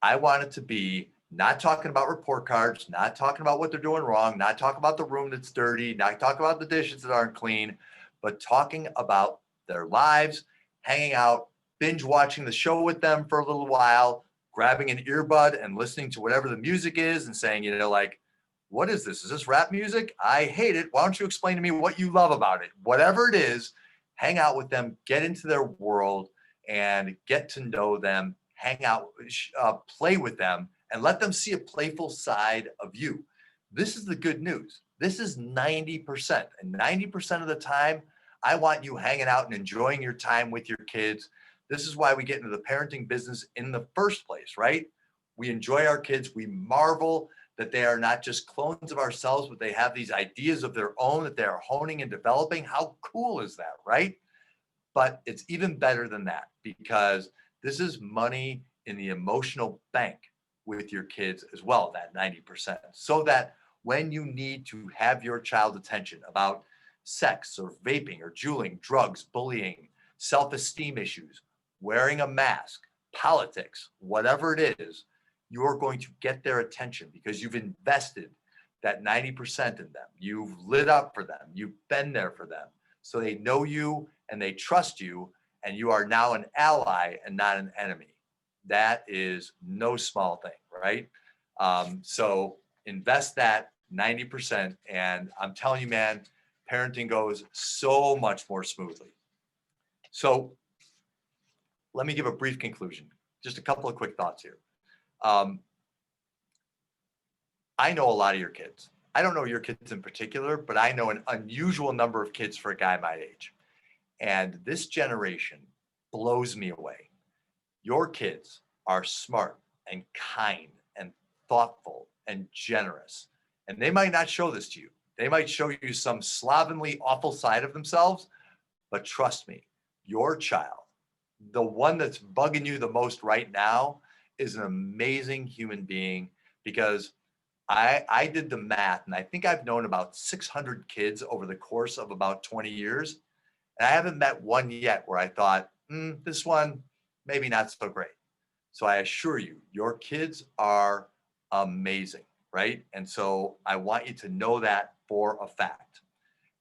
I want it to be not talking about report cards, not talking about what they're doing wrong, not talking about the room that's dirty, not talking about the dishes that aren't clean, but talking about their lives, hanging out, binge watching the show with them for a little while, grabbing an earbud and listening to whatever the music is and saying, like, what is this? Is this rap music? I hate it. Why don't you explain to me what you love about it? Whatever it is, hang out with them, get into their world and get to know them, hang out, play with them, and let them see a playful side of you. This is the good news. This is 90%. And 90% of the time, I want you hanging out and enjoying your time with your kids. This is why we get into the parenting business in the first place, right? We enjoy our kids. We marvel that they are not just clones of ourselves, but they have these ideas of their own that they are honing and developing. How cool is that, right? But it's even better than that because this is money in the emotional bank with your kids as well, that 90%, so that when you need to have your child's attention about sex or vaping or juuling, drugs, bullying, self-esteem issues, wearing a mask, politics, whatever it is, you're going to get their attention because you've invested that 90% in them. You've lit up for them. You've been there for them. So they know you and they trust you, and you are now an ally and not an enemy. That is no small thing, right? So invest that 90%. And I'm telling you, man, parenting goes so much more smoothly. So let me give a brief conclusion. Just a couple of quick thoughts here. I know a lot of your kids. I don't know your kids in particular, but I know an unusual number of kids for a guy my age. And this generation blows me away. Your kids are smart and kind and thoughtful and generous. And they might not show this to you. They might show you some slovenly, awful side of themselves. But trust me, your child, the one that's bugging you the most right now, is an amazing human being because I did the math and I think I've known about 600 kids over the course of about 20 years. And I haven't met one yet where I thought, this one, maybe not so great. So I assure you, your kids are amazing, right? And so I want you to know that for a fact.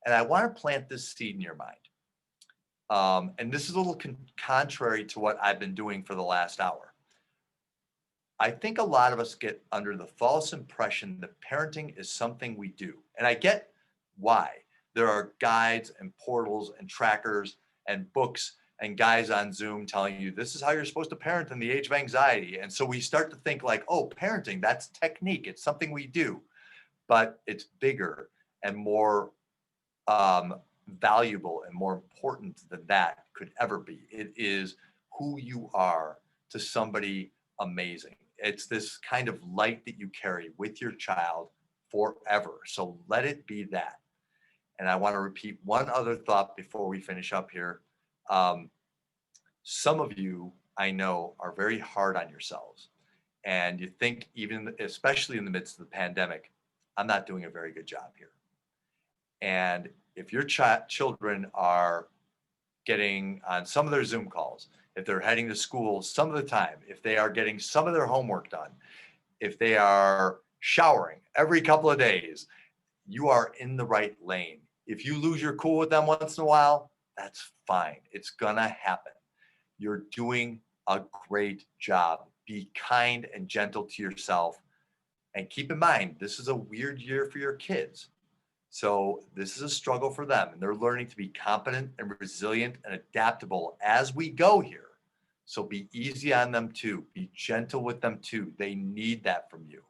And I want to plant this seed in your mind. And this is a little contrary to what I've been doing for the last hour. I think a lot of us get under the false impression that parenting is something we do. And I get why. There are guides and portals and trackers and books and guys on Zoom telling you this is how you're supposed to parent in the age of anxiety. And so we start to think like, oh, parenting, that's technique. It's something we do. But it's bigger and more valuable and more important than that could ever be. It is who you are to somebody amazing. It's this kind of light that you carry with your child forever. So let it be that. And I want to repeat one other thought before we finish up here. Some of you, I know, are very hard on yourselves. And you think, even especially in the midst of the pandemic, I'm not doing a very good job here. And if your children are getting on some of their Zoom calls, if they're heading to school some of the time, if they are getting some of their homework done, if they are showering every couple of days, you are in the right lane. If you lose your cool with them once in a while, that's fine. It's gonna happen. You're doing a great job. Be kind and gentle to yourself. And keep in mind, this is a weird year for your kids. So this is a struggle for them, and they're learning to be competent and resilient and adaptable as we go here. So be easy on them too. Be gentle with them too. They need that from you.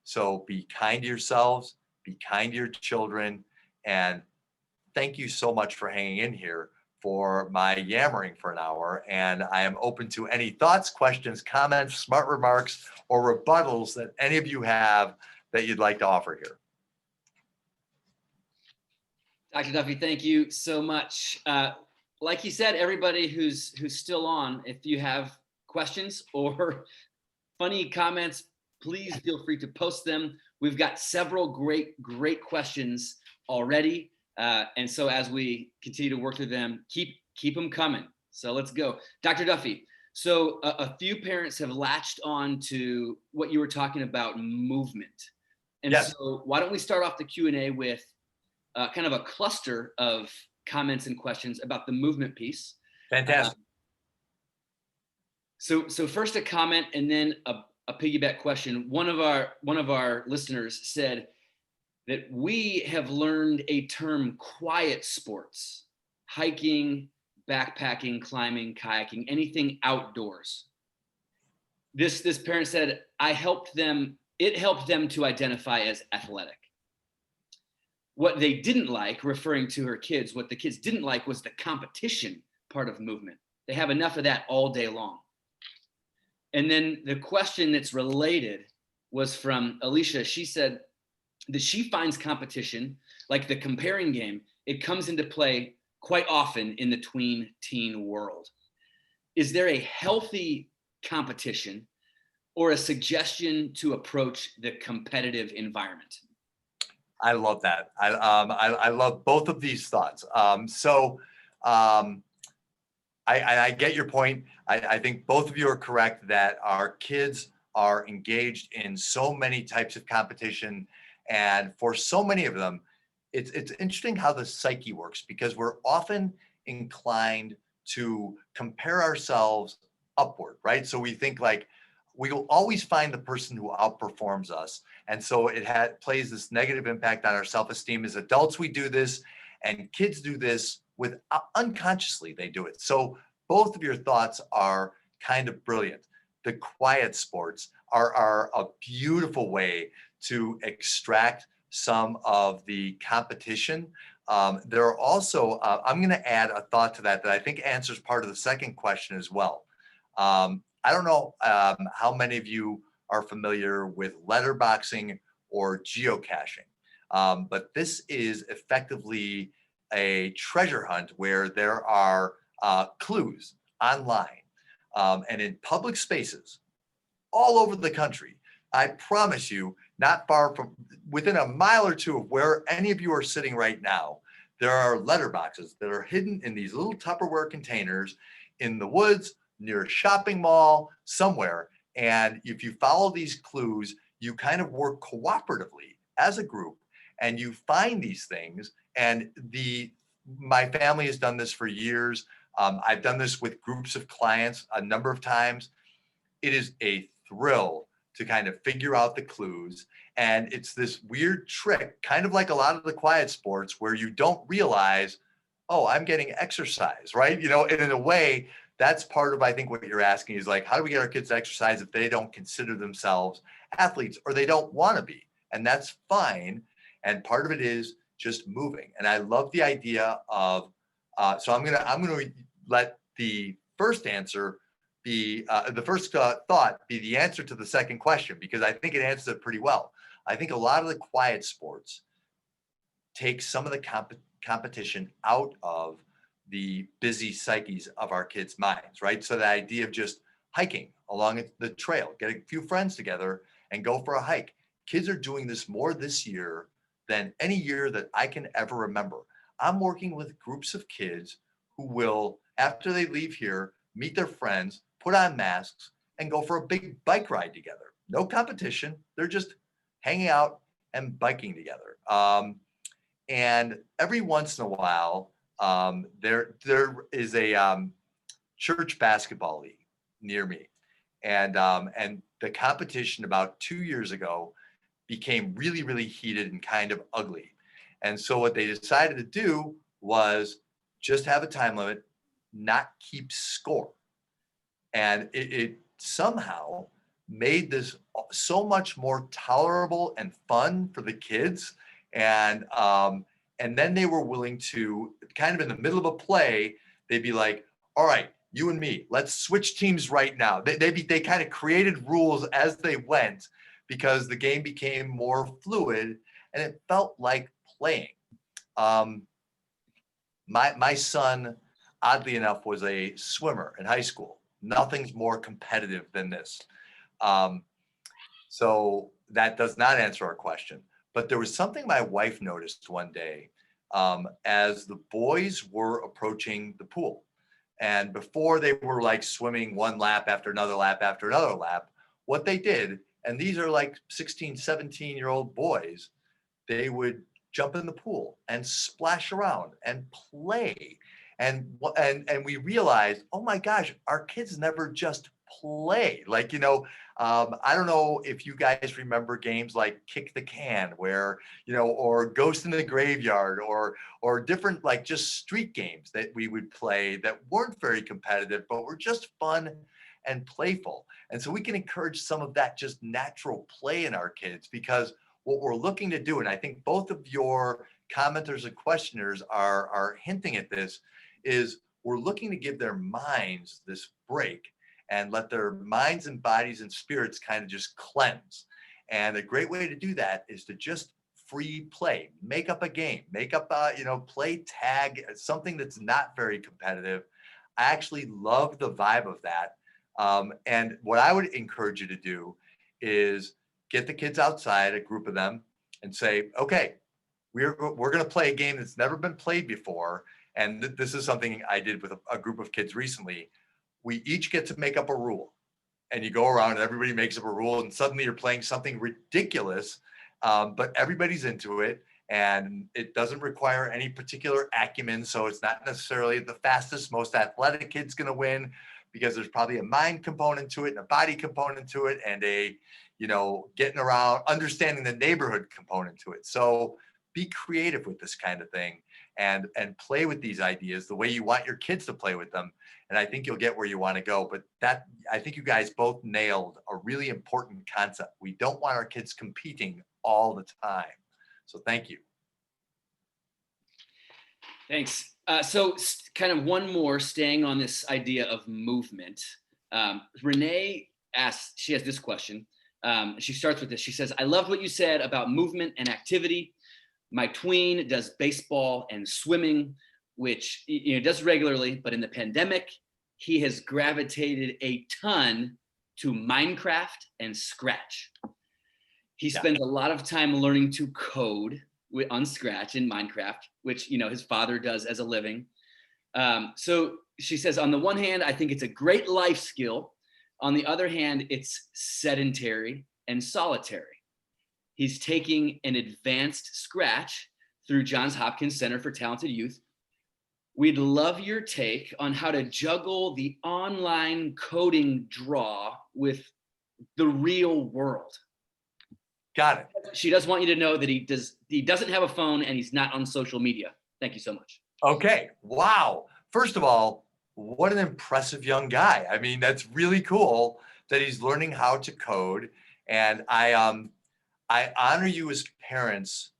So be kind to yourselves, be kind to your children, and thank you so much for hanging in here for my yammering for an hour. And I am open to any thoughts, questions, comments, smart remarks, or rebuttals that any of you have that you'd like to offer here. Dr. Duffy, thank you so much. Like you said, everybody who's still on, if you have questions or funny comments, please feel free to post them. We've got several great questions already. And so as we continue to work through them, keep them coming. So let's go. Dr. Duffy, so a few parents have latched on to what you were talking about, movement. And yes. So why don't we start off the Q&A with kind of a cluster of comments and questions about the movement piece. Fantastic. So first a comment and then a piggyback question. One of our listeners said that we have learned a term, quiet sports, hiking, backpacking, climbing, kayaking, anything outdoors. This parent said, it helped them to identify as athletic. What they didn't like, referring to her kids, what the kids didn't like was the competition part of movement. They have enough of that all day long. And then the question that's related was from Alicia. She said that she finds competition, like the comparing game, it comes into play quite often in the tween-teen world. Is there a healthy competition or a suggestion to approach the competitive environment? I love that. I love both of these thoughts. I get your point. I think both of you are correct that our kids are engaged in so many types of competition. And for so many of them, it's interesting how the psyche works, because we're often inclined to compare ourselves upward, right? So we think like, we will always find the person who outperforms us. And so it plays this negative impact on our self-esteem. As adults, we do this, and kids do this with unconsciously, they do it. So both of your thoughts are kind of brilliant. The quiet sports are a beautiful way to extract some of the competition. There are also, I'm going to add a thought to that I think answers part of the second question as well. I don't know how many of you are familiar with letterboxing or geocaching, but this is effectively a treasure hunt where there are clues online and in public spaces all over the country. I promise you, not far from, within a mile or two of where any of you are sitting right now, there are letterboxes that are hidden in these little Tupperware containers in the woods, near a shopping mall, somewhere. And if you follow these clues, you kind of work cooperatively as a group, and you find these things. And my family has done this for years. I've done this with groups of clients a number of times. It is a thrill to kind of figure out the clues. And it's this weird trick, kind of like a lot of the quiet sports, where you don't realize, oh, I'm getting exercise, right? You know, and in a way, that's part of, I think, what you're asking is like, how do we get our kids to exercise if they don't consider themselves athletes or they don't want to be? And that's fine. And part of it is just moving. And I love the idea of, so I'm gonna let the first answer be, the first thought be the answer to the second question, because I think it answers it pretty well. I think a lot of the quiet sports take some of the competition out of the busy psyches of our kids' minds, right? So the idea of just hiking along the trail, get a few friends together and go for a hike. Kids are doing this more this year than any year that I can ever remember. I'm working with groups of kids who will, after they leave here, meet their friends, put on masks, and go for a big bike ride together. No competition. They're just hanging out and biking together. And every once in a while, there is a church basketball league near me, and the competition about 2 years ago became really, really heated and kind of ugly. And so what they decided to do was just have a time limit, not keep score. And it somehow made this so much more tolerable and fun for the kids. And then they were willing to, kind of in the middle of a play, they'd be like, all right, you and me, let's switch teams right now. They kind of created rules as they went, because the game became more fluid and it felt like playing. My son, oddly enough, was a swimmer in high school. Nothing's more competitive than this. So that does not answer our question. But there was something my wife noticed one day, as the boys were approaching the pool. And before they were like swimming one lap after another lap after another lap, what they did, and these are like 16, 17-year-old boys, they would jump in the pool and splash around and play. And we realized, oh my gosh, our kids never just play. Like, I don't know if you guys remember games like Kick the Can, where, or Ghost in the Graveyard, or different like just street games that we would play that weren't very competitive, but were just fun and playful. And so we can encourage some of that just natural play in our kids, because what we're looking to do, and I think both of your commenters and questioners are hinting at this, is we're looking to give their minds this break and let their minds and bodies and spirits kind of just cleanse. And a great way to do that is to just free play, make up a game, play tag, something that's not very competitive. I actually love the vibe of that. And what I would encourage you to do is get the kids outside, a group of them, and say, okay, we're going to play a game that's never been played before. And this is something I did with a group of kids recently. We each get to make up a rule, and you go around and everybody makes up a rule, and suddenly you're playing something ridiculous, but everybody's into it, and it doesn't require any particular acumen. So it's not necessarily the fastest, most athletic kid's going to win, because there's probably a mind component to it and a body component to it, and a, getting around, understanding the neighborhood component to it. So be creative with this kind of thing, and play with these ideas the way you want your kids to play with them. And I think you'll get where you want to go. But I think you guys both nailed a really important concept. We don't want our kids competing all the time. So thank you. Thanks. So kind of one more, staying on this idea of movement. Renee asks, she has this question. She starts with this. She says, I loved what you said about movement and activity. My tween does baseball and swimming, which does regularly, but in the pandemic, he has gravitated a ton to Minecraft and Scratch. He spends a lot of time learning to code on Scratch in Minecraft, which his father does as a living. So she says, on the one hand, I think it's a great life skill. On the other hand, it's sedentary and solitary. He's taking an advanced Scratch through Johns Hopkins Center for Talented Youth. We'd love your take on how to juggle the online coding draw with the real world. Got it. She does want you to know that he doesn't have a phone and he's not on social media. Thank you so much. Okay. Wow. First of all, what an impressive young guy. I mean, that's really cool that he's learning how to code. And I honor you as parents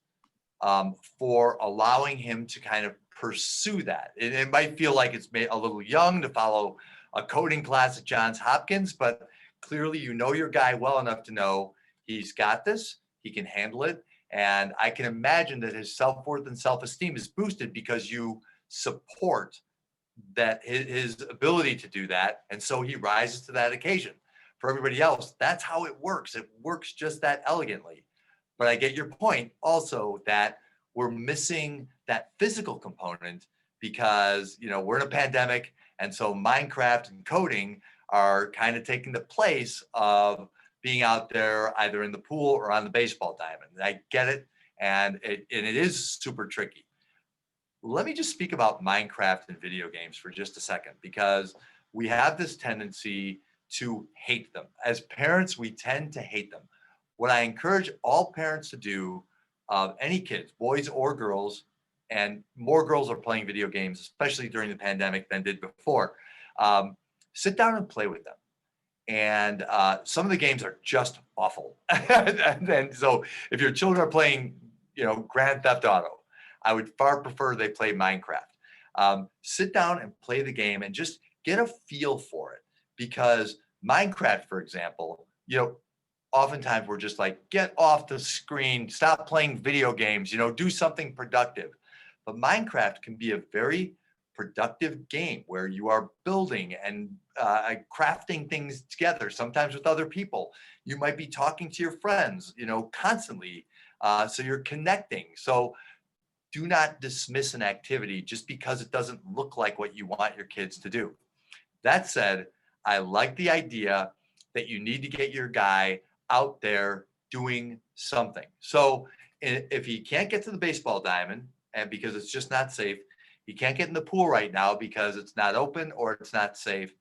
for allowing him to kind of pursue that. It might feel like it's a little young to follow a coding class at Johns Hopkins, but clearly you know your guy well enough to know he's got this, he can handle it. And I can imagine that his self-worth and self-esteem is boosted because you support that his ability to do that. And so he rises to that occasion. For everybody else, that's how it works. It works just that elegantly. But I get your point also that we're missing that physical component because, we're in a pandemic. And so Minecraft and coding are kind of taking the place of being out there either in the pool or on the baseball diamond. I get it. And it is super tricky. Let me just speak about Minecraft and video games for just a second, because we have this tendency to hate them. As parents, we tend to hate them. What I encourage all parents to do, any kids, boys or girls, and more girls are playing video games, especially during the pandemic than did before, sit down and play with them. And some of the games are just awful. and so if your children are playing, Grand Theft Auto, I would far prefer they play Minecraft. Sit down and play the game and just get a feel for it. Because Minecraft, for example, oftentimes we're just like, get off the screen, stop playing video games, do something productive. But Minecraft can be a very productive game where you are building and crafting things together, sometimes with other people. You might be talking to your friends, constantly. So you're connecting. So do not dismiss an activity just because it doesn't look like what you want your kids to do. That said, I like the idea that you need to get your guy out there doing something. So if he can't get to the baseball diamond, and because it's just not safe, he can't get in the pool right now because it's not open or it's not safe,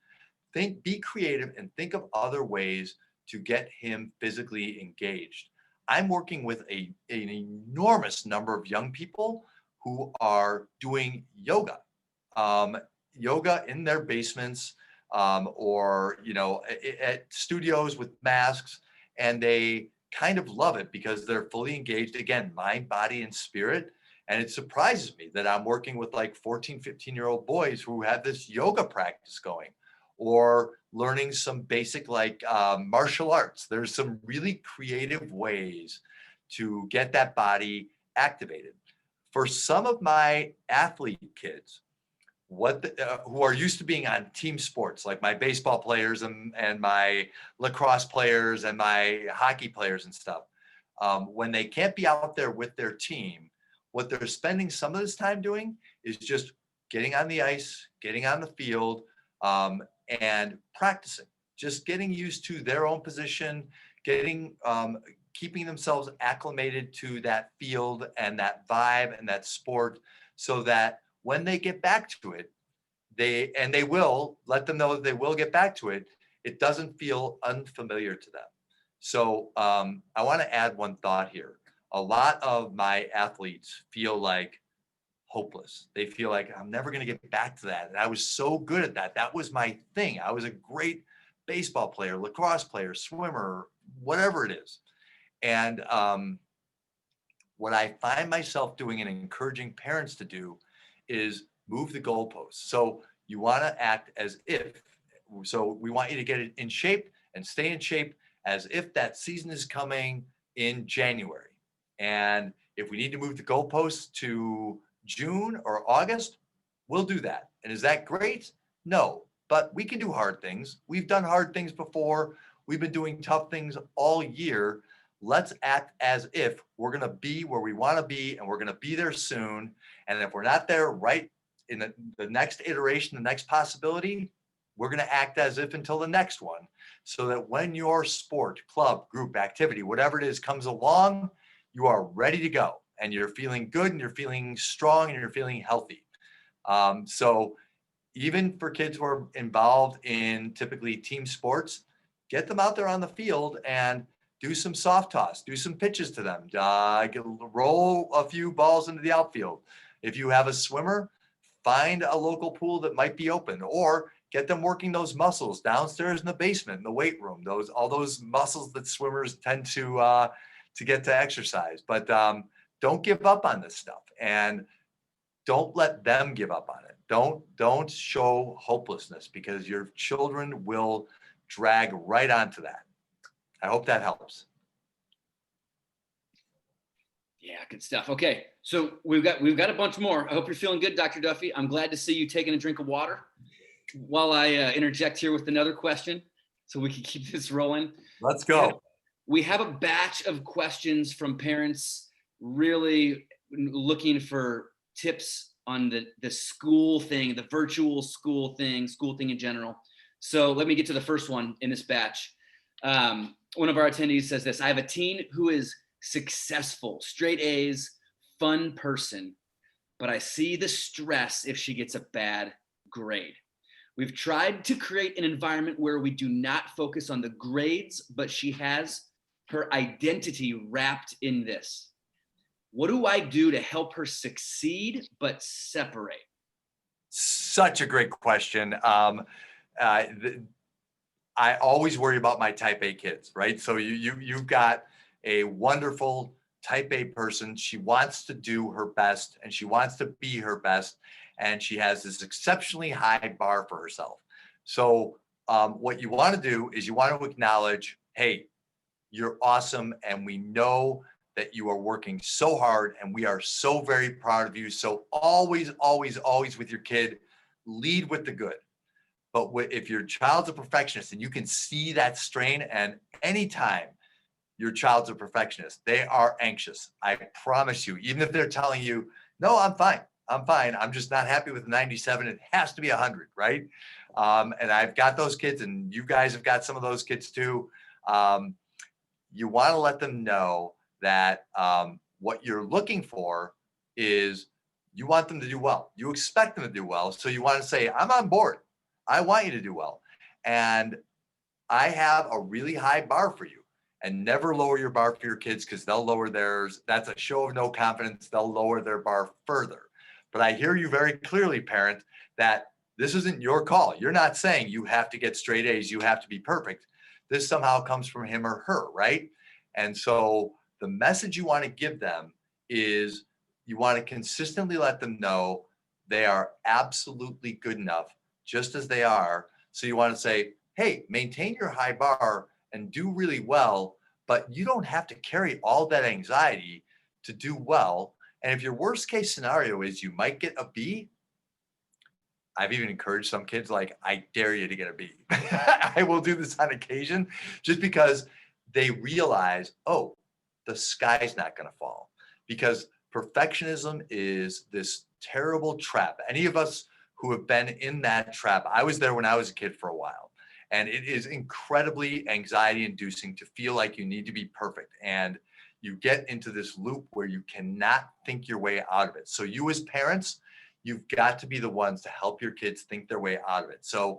be creative and think of other ways to get him physically engaged. I'm working with an enormous number of young people who are doing yoga, yoga in their basements, or at studios with masks, and they kind of love it because they're fully engaged, again, mind, body, and spirit. And it surprises me that I'm working with like 14, 15-year-old boys who have this yoga practice going, or learning some basic martial arts. There's some really creative ways to get that body activated. For some of my athlete kids, who are used to being on team sports, like my baseball players and my lacrosse players and my hockey players and stuff, when they can't be out there with their team, what they're spending some of this time doing is just getting on the ice, getting on the field, and practicing, just getting used to their own position, keeping themselves acclimated to that field and that vibe and that sport, so that when they get back to it, they will let them know that they will get back to it. It doesn't feel unfamiliar to them. So I want to add one thought here. A lot of my athletes feel like hopeless. They feel like, I'm never going to get back to that. And I was so good at that. That was my thing. I was a great baseball player, lacrosse player, swimmer, whatever it is. And what I find myself doing and encouraging parents to do is move the goalposts. So you want to act as if. So we want you to get it in shape and stay in shape as if that season is coming in January. And if we need to move the goalposts to June or August, we'll do that. And is that great? No, but we can do hard things. We've done hard things before. We've been doing tough things all year. Let's act as if we're going to be where we want to be, and we're going to be there soon. And if we're not there right in the next iteration, the next possibility, we're going to act as if until the next one, so that when your sport, club, group, activity, whatever it is, comes along, you are ready to go, and you're feeling good, and you're feeling strong, and you're feeling healthy. So even for kids who are involved in typically team sports, get them out there on the field and do some soft toss, do some pitches to them, roll a few balls into the outfield. If you have a swimmer, find a local pool that might be open, or get them working those muscles downstairs in the basement, in the weight room, all those muscles that swimmers tend to get to exercise. But don't give up on this stuff, and don't let them give up on it. Don't show hopelessness, because your children will drag right onto that. I hope that helps. Yeah, good stuff. Okay, so we've got a bunch more. I hope you're feeling good, Dr. Duffy. I'm glad to see you taking a drink of water while I interject here with another question, so we can keep this rolling. Let's go. We have a batch of questions from parents really looking for tips on the school thing, the virtual school thing in general. So let me get to the first one in this batch. One of our attendees says this: I have a teen who is successful, straight A's, fun person, but I see the stress if she gets a bad grade. We've tried to create an environment where we do not focus on the grades, but she has her identity wrapped in this. What do I do to help her succeed but separate? Such a great question. I always worry about my type A kids, right? So you've got a wonderful type A person. She wants to do her best, and she wants to be her best, and she has this exceptionally high bar for herself. So what you want to do is you want to acknowledge, hey, you're awesome, and we know that you are working so hard, and we are so very proud of you. So always, always, always with your kid, lead with the good. But if your child's a perfectionist and you can see that strain, and anytime your child's a perfectionist, they are anxious. I promise you, even if they're telling you, no, I'm fine. I'm just not happy with 97. It has to be 100, right? And I've got those kids, and you guys have got some of those kids too. You want to let them know that what you're looking for is, you want them to do well. You expect them to do well. So you want to say, I'm on board. I want you to do well. And I have a really high bar for you. And never lower your bar for your kids, because they'll lower theirs. That's a show of no confidence. They'll lower their bar further. But I hear you very clearly, parent, that this isn't your call. You're not saying you have to get straight A's, you have to be perfect. This somehow comes from him or her, right? And so the message you want to give them is, you want to consistently let them know they are absolutely good enough just as they are. So you want to say, hey, maintain your high bar and do really well, but you don't have to carry all that anxiety to do well. And if your worst case scenario is you might get a B, I've even encouraged some kids, like, I dare you to get a B. I will do this on occasion, just because they realize, oh, the sky's not going to fall. Because perfectionism is this terrible trap. Any of us who have been in that trap, I was there when I was a kid for a while. And it is incredibly anxiety inducing to feel like you need to be perfect. And you get into this loop where you cannot think your way out of it. So you, as parents, you've got to be the ones to help your kids think their way out of it. So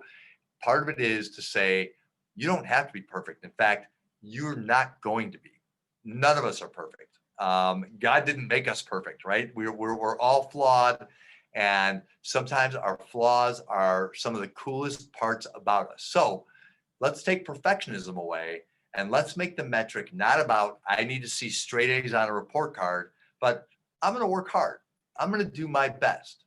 part of it is to say, you don't have to be perfect. In fact, you're not going to be. None of us are perfect. God didn't make us perfect, right? We're all flawed. And sometimes our flaws are some of the coolest parts about us. So let's take perfectionism away, and let's make the metric not about, I need to see straight A's on a report card, but I'm going to work hard. I'm going to do my best.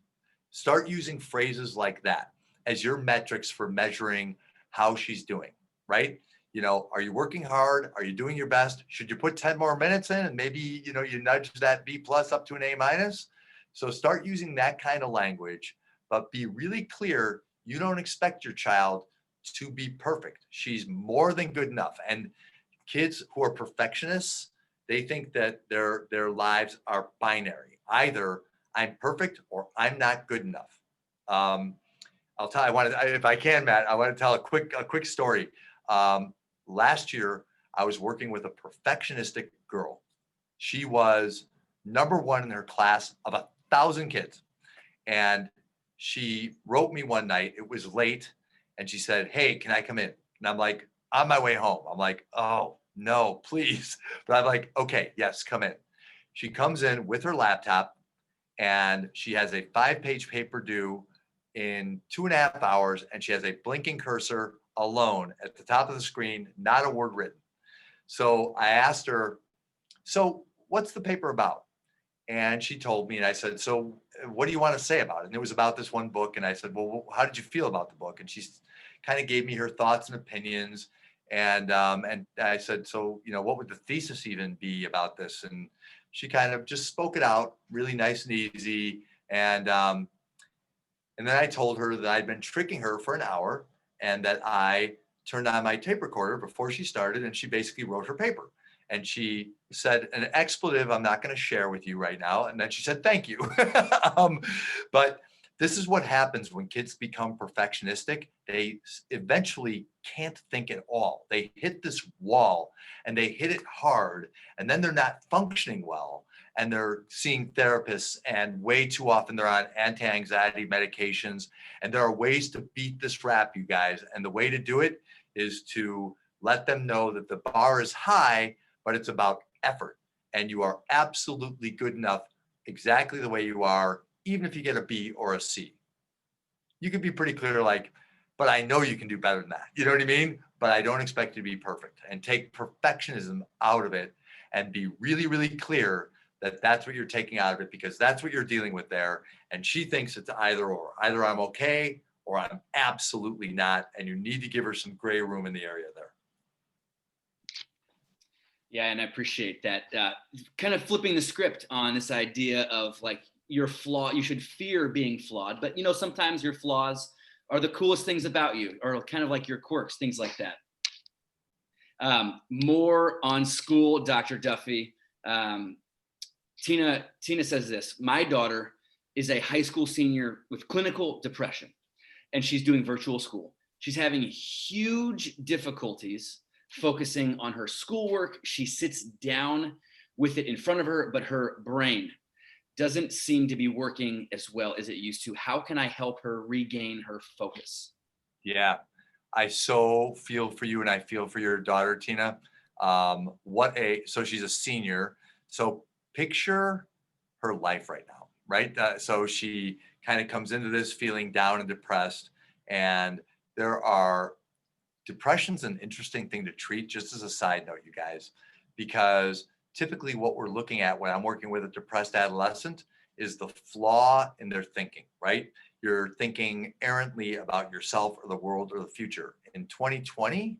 Start using phrases like that as your metrics for measuring how she's doing, right? You know, are you working hard? Are you doing your best? Should you put 10 more minutes in and maybe, you nudge that B+ up to an A-? So start using that kind of language, but be really clear. You don't expect your child to be perfect. She's more than good enough. And kids who are perfectionists, they think that their lives are binary. Either I'm perfect or I'm not good enough. If I can, Matt, I want to tell a quick story. Last year, I was working with a perfectionistic girl. She was number one in her class of 1,000 kids. And she wrote me one night, it was late, and she said, hey, can I come in? And I'm like, on my way home. I'm like, oh, no, please. But I'm like, okay, yes, come in. She comes in with her laptop, and she has a 5-page paper due in 2.5 hours, and she has a blinking cursor alone at the top of the screen, not a word written. So I asked her, so what's the paper about? And she told me, and I said, so what do you want to say about it? And it was about this one book. And I said, well, how did you feel about the book? And she kind of gave me her thoughts and opinions. And I said, so, what would the thesis even be about this? And she kind of just spoke it out really nice and easy. And then I told her that I'd been tricking her for an hour and that I turned on my tape recorder before she started, and she basically wrote her paper. And she said an expletive I'm not going to share with you right now. And then she said, thank you. But this is what happens when kids become perfectionistic. They eventually can't think at all. They hit this wall and they hit it hard, and then they're not functioning well. And they're seeing therapists, and way too often they're on anti-anxiety medications. And there are ways to beat this rap, you guys. And the way to do it is to let them know that the bar is high, but it's about effort. And you are absolutely good enough exactly the way you are, even if you get a B or a C. You can be pretty clear, like, but I know you can do better than that. You know what I mean? But I don't expect you to be perfect. And take perfectionism out of it and be really, really clear that that's what you're taking out of it, because that's what you're dealing with there. And she thinks it's either or. Either I'm okay or I'm absolutely not. And you need to give her some gray room in the area there. Yeah, and I appreciate that. Kind of flipping the script on this idea of like your flaw, you should fear being flawed, but sometimes your flaws are the coolest things about you, or kind of like your quirks, things like that. More on school, Dr. Duffy. Tina says this: my daughter is a high school senior with clinical depression, and she's doing virtual school. She's having huge difficulties focusing on her schoolwork. She sits down with it in front of her, but her brain doesn't seem to be working as well as it used to. How can I help her regain her focus? Yeah, I so feel for you, and I feel for your daughter, Tina. So she's a senior. So picture her life right now, right? So she kind of comes into this feeling down and depressed. And depression's an interesting thing to treat, just as a side note, you guys, because typically what we're looking at when I'm working with a depressed adolescent is the flaw in their thinking, right? You're thinking errantly about yourself or the world or the future. In 2020,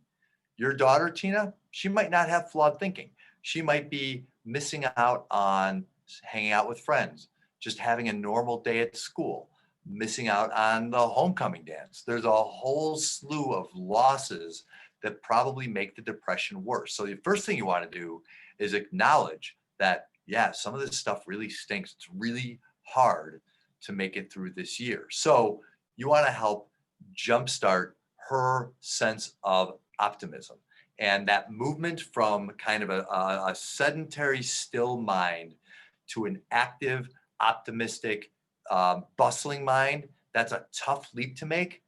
your daughter, Tina, she might not have flawed thinking. She might be missing out on hanging out with friends, just having a normal day at school, missing out on the homecoming dance. There's a whole slew of losses that probably make the depression worse. So the first thing you want to do is acknowledge that, yeah, some of this stuff really stinks. It's really hard to make it through this year. So you want to help jumpstart her sense of optimism. And that movement from kind of a sedentary, still mind to an active, optimistic, bustling mind, that's a tough leap to make.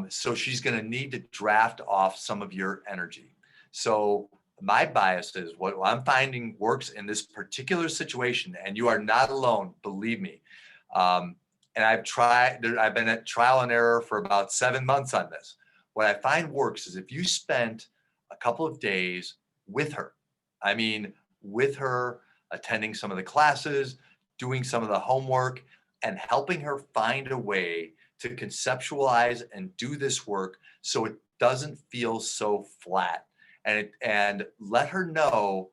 So she's going to need to draft off some of your energy. So my bias is what I'm finding works in this particular situation, and you are not alone, believe me. And I've been at trial and error for about 7 months on this. What I find works is if you spent a couple of days with her, with her, attending some of the classes, doing some of the homework, and helping her find a way to conceptualize and do this work so it doesn't feel so flat. And let her know.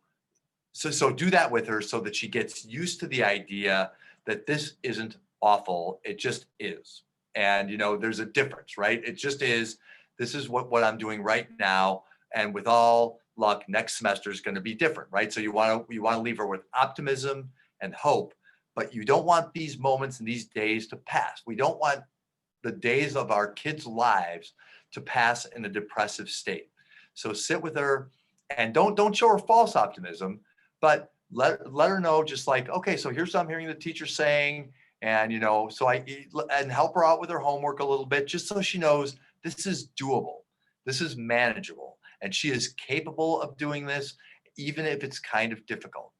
So do that with her so that she gets used to the idea that this isn't awful. It just is. And, there's a difference, right? It just is. This is what I'm doing right now. And with all luck, next semester is going to be different, right? So you want to leave her with optimism and hope, but you don't want these moments and these days to pass. We don't want the days of our kids' lives to pass in a depressive state. So sit with her and don't show her false optimism, but let her know, just like, okay, so here's what I'm hearing the teacher saying. And, and help her out with her homework a little bit, just so she knows this is doable. This is manageable. And she is capable of doing this, even if it's kind of difficult.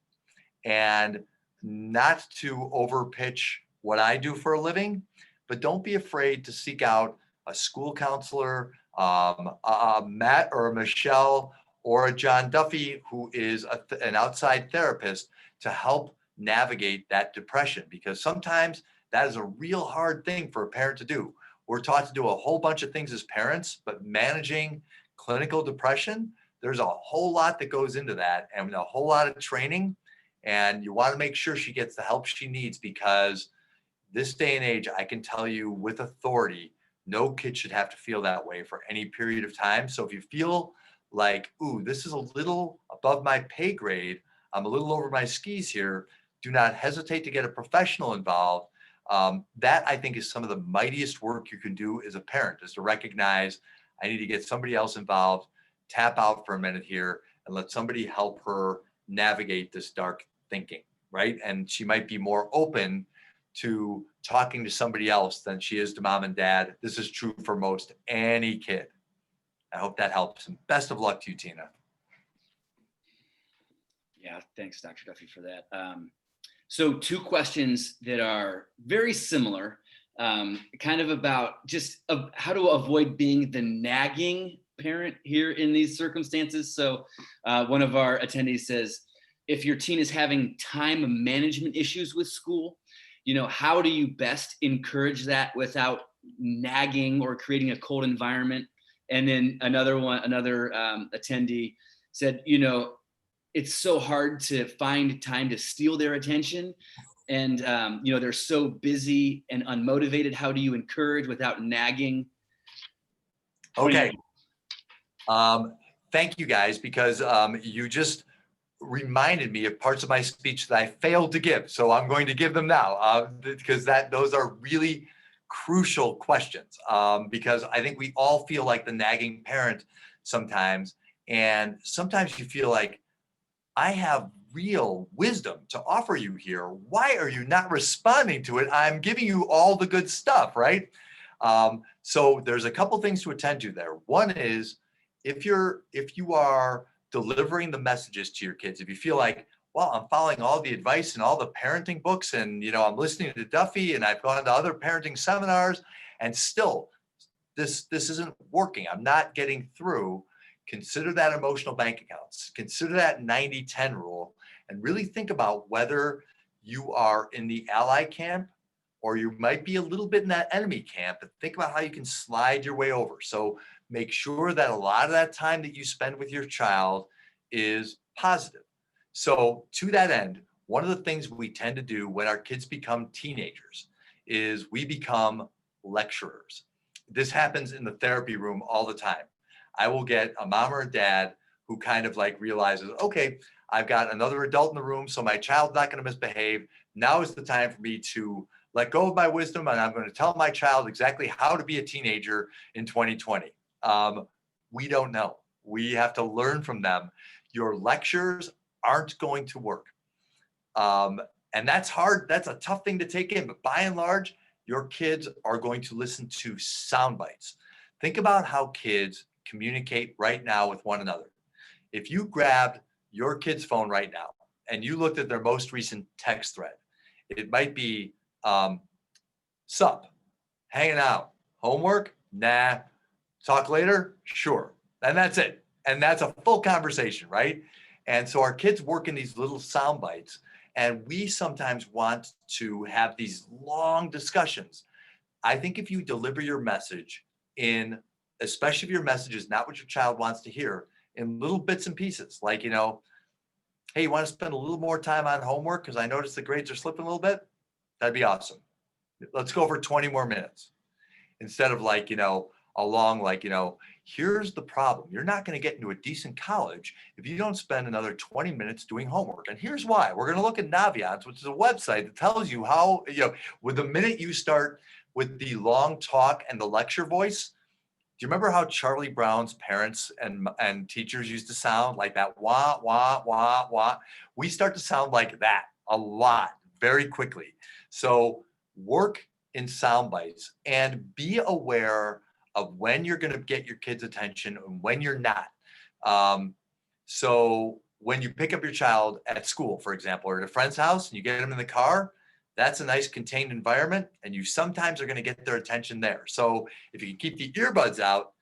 And not to overpitch what I do for a living, but don't be afraid to seek out a school counselor, a Matt or a Michelle or a John Duffy, who is an outside therapist, to help navigate that depression, because sometimes that is a real hard thing for a parent to do. We're taught to do a whole bunch of things as parents, but managing clinical depression, there's a whole lot that goes into that and a whole lot of training. And you want to make sure she gets the help she needs, because this day and age, I can tell you with authority, no kid should have to feel that way for any period of time. So if you feel like, ooh, this is a little above my pay grade, I'm a little over my skis here, do not hesitate to get a professional involved. That, I think, is some of the mightiest work you can do as a parent, is to recognize I need to get somebody else involved, tap out for a minute here, and let somebody help her navigate this dark thinking, right? And she might be more open to talking to somebody else than she is to mom and dad. This is true for most any kid. I hope that helps. And best of luck to you, Tina. Yeah, thanks, Dr. Duffy, for that. So 2 questions that are very similar, kind of about just how to avoid being the nagging parent here in these circumstances. So one of our attendees says, if your teen is having time management issues with school, how do you best encourage that without nagging or creating a cold environment? And then another attendee said, it's so hard to find time to steal their attention. And, they're so busy and unmotivated. How do you encourage without nagging? Okay. Thank you guys, because you just reminded me of parts of my speech that I failed to give. So I'm going to give them now, because those are really crucial questions, because I think we all feel like the nagging parent sometimes. And sometimes you feel like, I have real wisdom to offer you here. Why are you not responding to it? I'm giving you all the good stuff, right? So there's a couple things to attend to there. One is, if you are delivering the messages to your kids, if you feel like, well, I'm following all the advice and all the parenting books, and I'm listening to Duffy, and I've gone to other parenting seminars, and still this isn't working, I'm not getting through, consider that emotional bank accounts, consider that 90-10 rule, and really think about whether you are in the ally camp or you might be a little bit in that enemy camp, and think about how you can slide your way over. So make sure that a lot of that time that you spend with your child is positive. So to that end, one of the things we tend to do when our kids become teenagers is we become lecturers. This happens in the therapy room all the time. I will get a mom or a dad who kind of like realizes, okay, I've got another adult in the room, so my child's not going to misbehave. Now is the time for me to let go of my wisdom, and I'm going to tell my child exactly how to be a teenager in 2020. We don't know. We have to learn from them. Your lectures aren't going to work. And that's hard. That's a tough thing to take in. But by and large, your kids are going to listen to sound bites. Think about how kids communicate right now with one another. If you grabbed your kid's phone right now and you looked at their most recent text thread, it might be, sup, hanging out, homework, nah, talk later, sure. And that's it. And that's a full conversation, right? And so our kids work in these little sound bites, and we sometimes want to have these long discussions. I think if you deliver your message in, especially if your message is not what your child wants to hear, in little bits and pieces, like, hey, you want to spend a little more time on homework because I noticed the grades are slipping a little bit? That'd be awesome. Let's go for 20 more minutes. Instead of like, a long, like, here's the problem. You're not going to get into a decent college if you don't spend another 20 minutes doing homework. And here's why. We're going to look at Naviance, which is a website that tells you how, with the minute you start with the long talk and the lecture voice. Do you remember how Charlie Brown's parents and teachers used to sound like that? Wah, wah, wah, wah. We start to sound like that a lot very quickly. So work in sound bites and be aware of when you're going to get your kids' attention and when you're not. So when you pick up your child at school, for example, or at a friend's house and you get them in the car, that's a nice contained environment, and you sometimes are going to get their attention there. So if you can keep the earbuds out,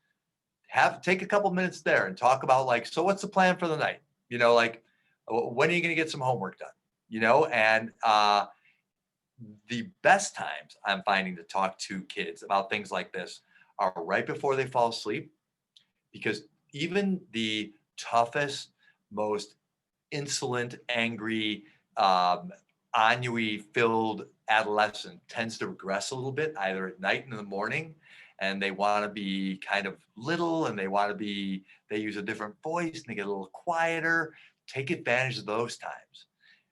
take a couple minutes there and talk about like, so what's the plan for the night? Like, when are you going to get some homework done? and the best times I'm finding to talk to kids about things like this are right before they fall asleep, because even the toughest, most insolent, angry, ennui filled adolescent tends to regress a little bit, either at night and in the morning, and they want to be kind of little, and they use a different voice, and they get a little quieter. Take advantage of those times.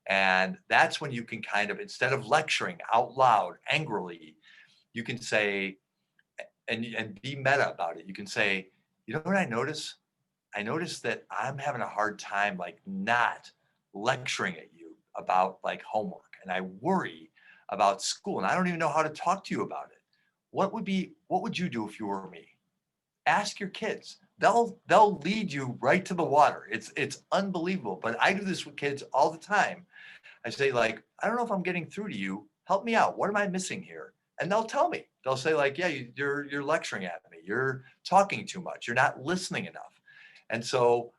And that's when you can kind of, instead of lecturing out loud angrily, you can say, and be meta about it. You can say, you know what I notice? I notice that I'm having a hard time like not lecturing at you about like homework, and I worry about school, and I don't even know how to talk to you about it. What would you do if you were me? Ask your kids. They'll lead you right to the water. It's unbelievable. But I do this with kids all the time. I say, like, I don't know if I'm getting through to you. Help me out. What am I missing here? And they'll tell me. They'll say, like, yeah, you're lecturing at me. You're talking too much. You're not listening enough. And so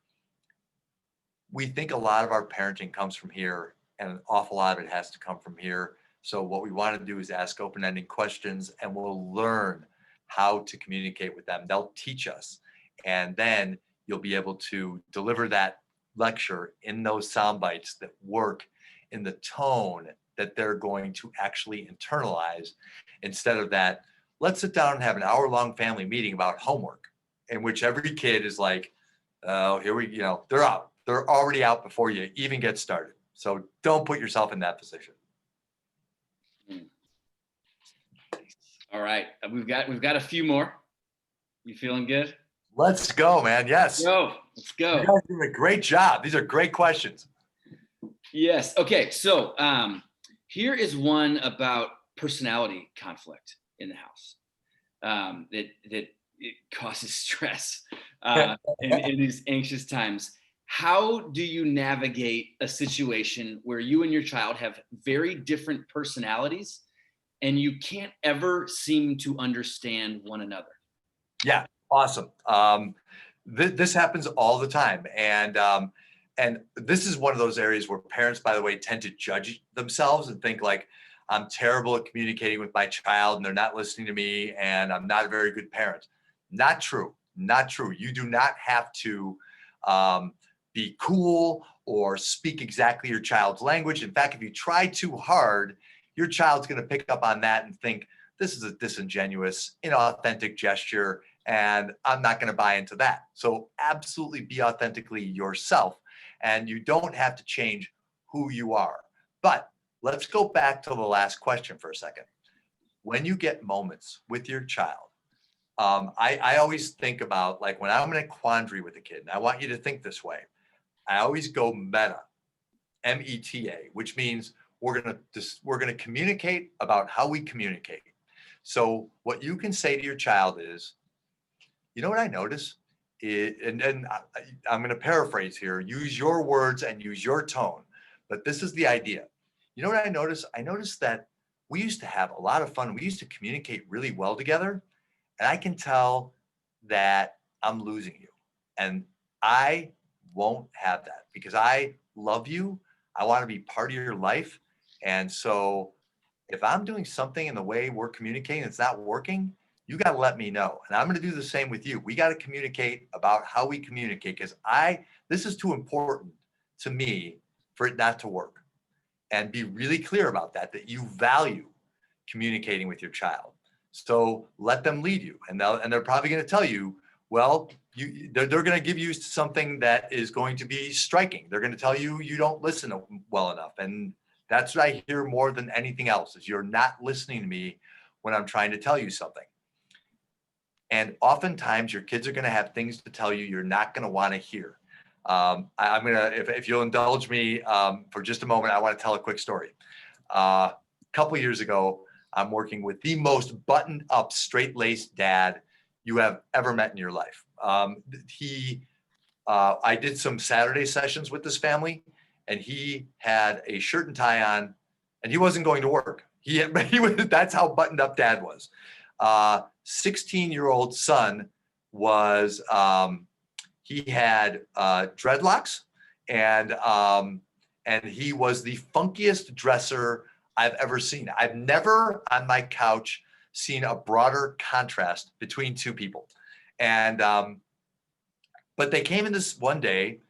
we think a lot of our parenting comes from here, and an awful lot of it has to come from here. So what we want to do is ask open-ended questions, and we'll learn how to communicate with them. They'll teach us, and then you'll be able to deliver that lecture in those sound bites that work in the tone that they're going to actually internalize, instead of that, let's sit down and have an hour-long family meeting about homework, in which every kid is like, oh, they're out. They're already out before you even get started. So don't put yourself in that position. All right, we've got a few more. You feeling good? Let's go, man. Yes. Let's go. You guys are doing a great job. These are great questions. Yes. Okay. So here is one about personality conflict in the house that it causes stress in these anxious times. How do you navigate a situation where you and your child have very different personalities and you can't ever seem to understand one another? Yeah, awesome. This happens all the time. And this is one of those areas where parents, by the way, tend to judge themselves and think like, I'm terrible at communicating with my child and they're not listening to me and I'm not a very good parent. Not true. Not true. You do not have to be cool or speak exactly your child's language. In fact, if you try too hard, your child's going to pick up on that and think, this is a disingenuous, inauthentic gesture, and I'm not going to buy into that. So absolutely be authentically yourself, and you don't have to change who you are. But let's go back to the last question for a second. When you get moments with your child, I always think about, like, when I'm in a quandary with a kid, and I want you to think this way, I always go meta, M-E-T-A, which means we're gonna communicate about how we communicate. So what you can say to your child is, you know what I notice? And I'm going to paraphrase here, use your words and use your tone, but this is the idea. You know what I notice? I noticed that we used to have a lot of fun. We used to communicate really well together. And I can tell that I'm losing you. And I won't have that because I love you. I want to be part of your life. And so if I'm doing something in the way we're communicating that's not working, you got to let me know. And I'm going to do the same with you. We got to communicate about how we communicate, because this is too important to me for it not to work. And be really clear about that you value communicating with your child. So let them lead you. And they're probably going to tell you, well, they're going to give you something that is going to be striking. They're going to tell you you don't listen well enough. And that's what I hear more than anything else, is you're not listening to me when I'm trying to tell you something. And oftentimes your kids are going to have things to tell you you're not going to want to hear. I'm going to, if you'll indulge me for just a moment, I want to tell a quick story. A couple of years ago, I'm working with the most buttoned up, straight-laced dad you have ever met in your life. I did some Saturday sessions with this family, and he had a shirt and tie on, and he wasn't going to work. That's how buttoned up dad was. 16-year-old son he had dreadlocks, and and he was the funkiest dresser I've ever seen. I've never on my couch seen a broader contrast between two people. And but they came in this one day,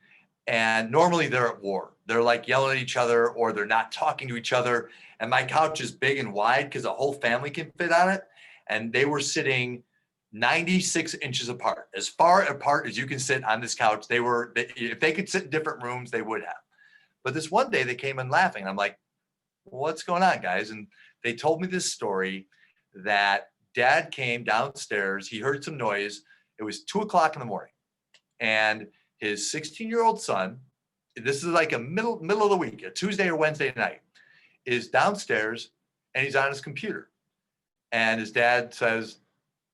and normally they're at war. They're like yelling at each other, or they're not talking to each other. And my couch is big and wide because a whole family can fit on it. And they were sitting 96 inches apart, as far apart as you can sit on this couch. If they could sit in different rooms, they would have. But this one day they came in laughing. And I'm like, what's going on, guys? And they told me this story that dad came downstairs. He heard some noise. It was 2:00 in the morning. And his 16-year-old son, this is like a middle of the week, a Tuesday or Wednesday night, is downstairs and he's on his computer. And his dad says,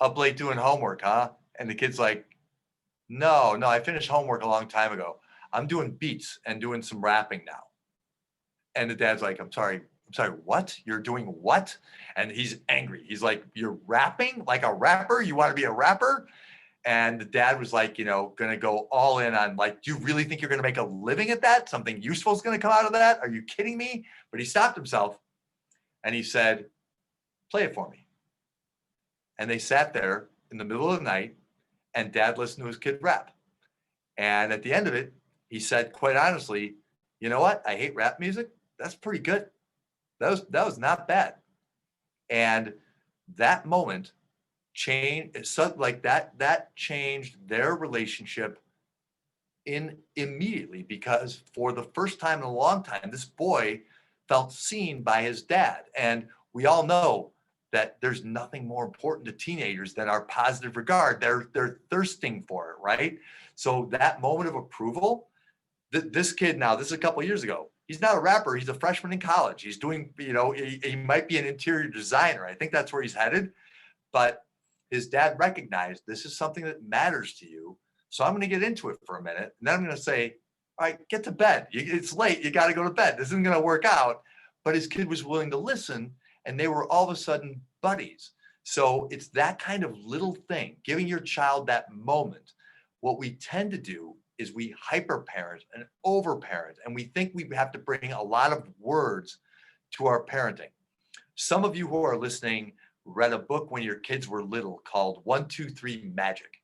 up late doing homework, huh? And the kid's like, no, I finished homework a long time ago. I'm doing beats and doing some rapping now. And the dad's like, I'm sorry, what? You're doing what? And he's angry. He's like, you're rapping like a rapper? You want to be a rapper? And the dad was like, going to go all in on like, do you really think you're going to make a living at that? Something useful is going to come out of that? Are you kidding me? But he stopped himself and he said, play it for me. And they sat there in the middle of the night and dad listened to his kid rap. And at the end of it, he said, quite honestly, you know what? I hate rap music. That's pretty good. That was not bad. And that moment changed, so like that changed their relationship immediately, because for the first time in a long time, this boy felt seen by his dad. And we all know that there's nothing more important to teenagers than our positive regard. They're thirsting for it, right? So that moment of approval, this kid now, this is a couple of years ago, he's not a rapper. He's a freshman in college. He's doing, he might be an interior designer. I think that's where he's headed. But his dad recognized this is something that matters to you. So I'm going to get into it for a minute. And then I'm going to say, all right, get to bed. It's late. You got to go to bed. This isn't going to work out. But his kid was willing to listen, and they were all of a sudden buddies. So it's that kind of little thing, giving your child that moment. What we tend to do is we hyper parent and over parent, and we think we have to bring a lot of words to our parenting. Some of you who are listening read a book when your kids were little called 1, 2, 3 Magic.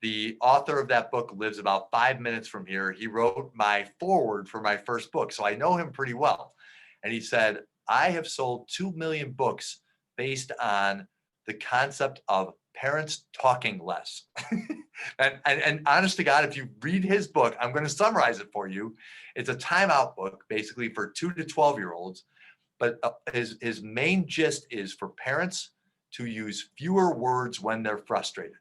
The author of that book lives about 5 minutes from here. He wrote my foreword for my first book, so I know him pretty well. And he said, I have sold 2 million books based on the concept of parents talking less. and honest to God, if you read his book, I'm going to summarize it for you. It's a timeout book, basically for 2 to 12-year-olds. But his main gist is for parents to use fewer words when they're frustrated.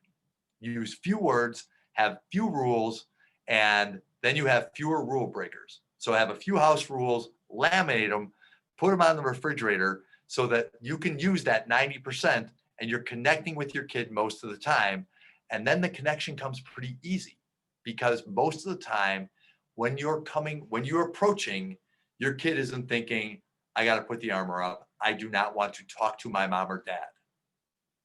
Use few words, have few rules, and then you have fewer rule breakers. So have a few house rules, laminate them, put them on the refrigerator so that you can use that 90% and you're connecting with your kid most of the time. And then the connection comes pretty easy, because most of the time when you're approaching, your kid isn't thinking, I got to put the armor up. I do not want to talk to my mom or dad.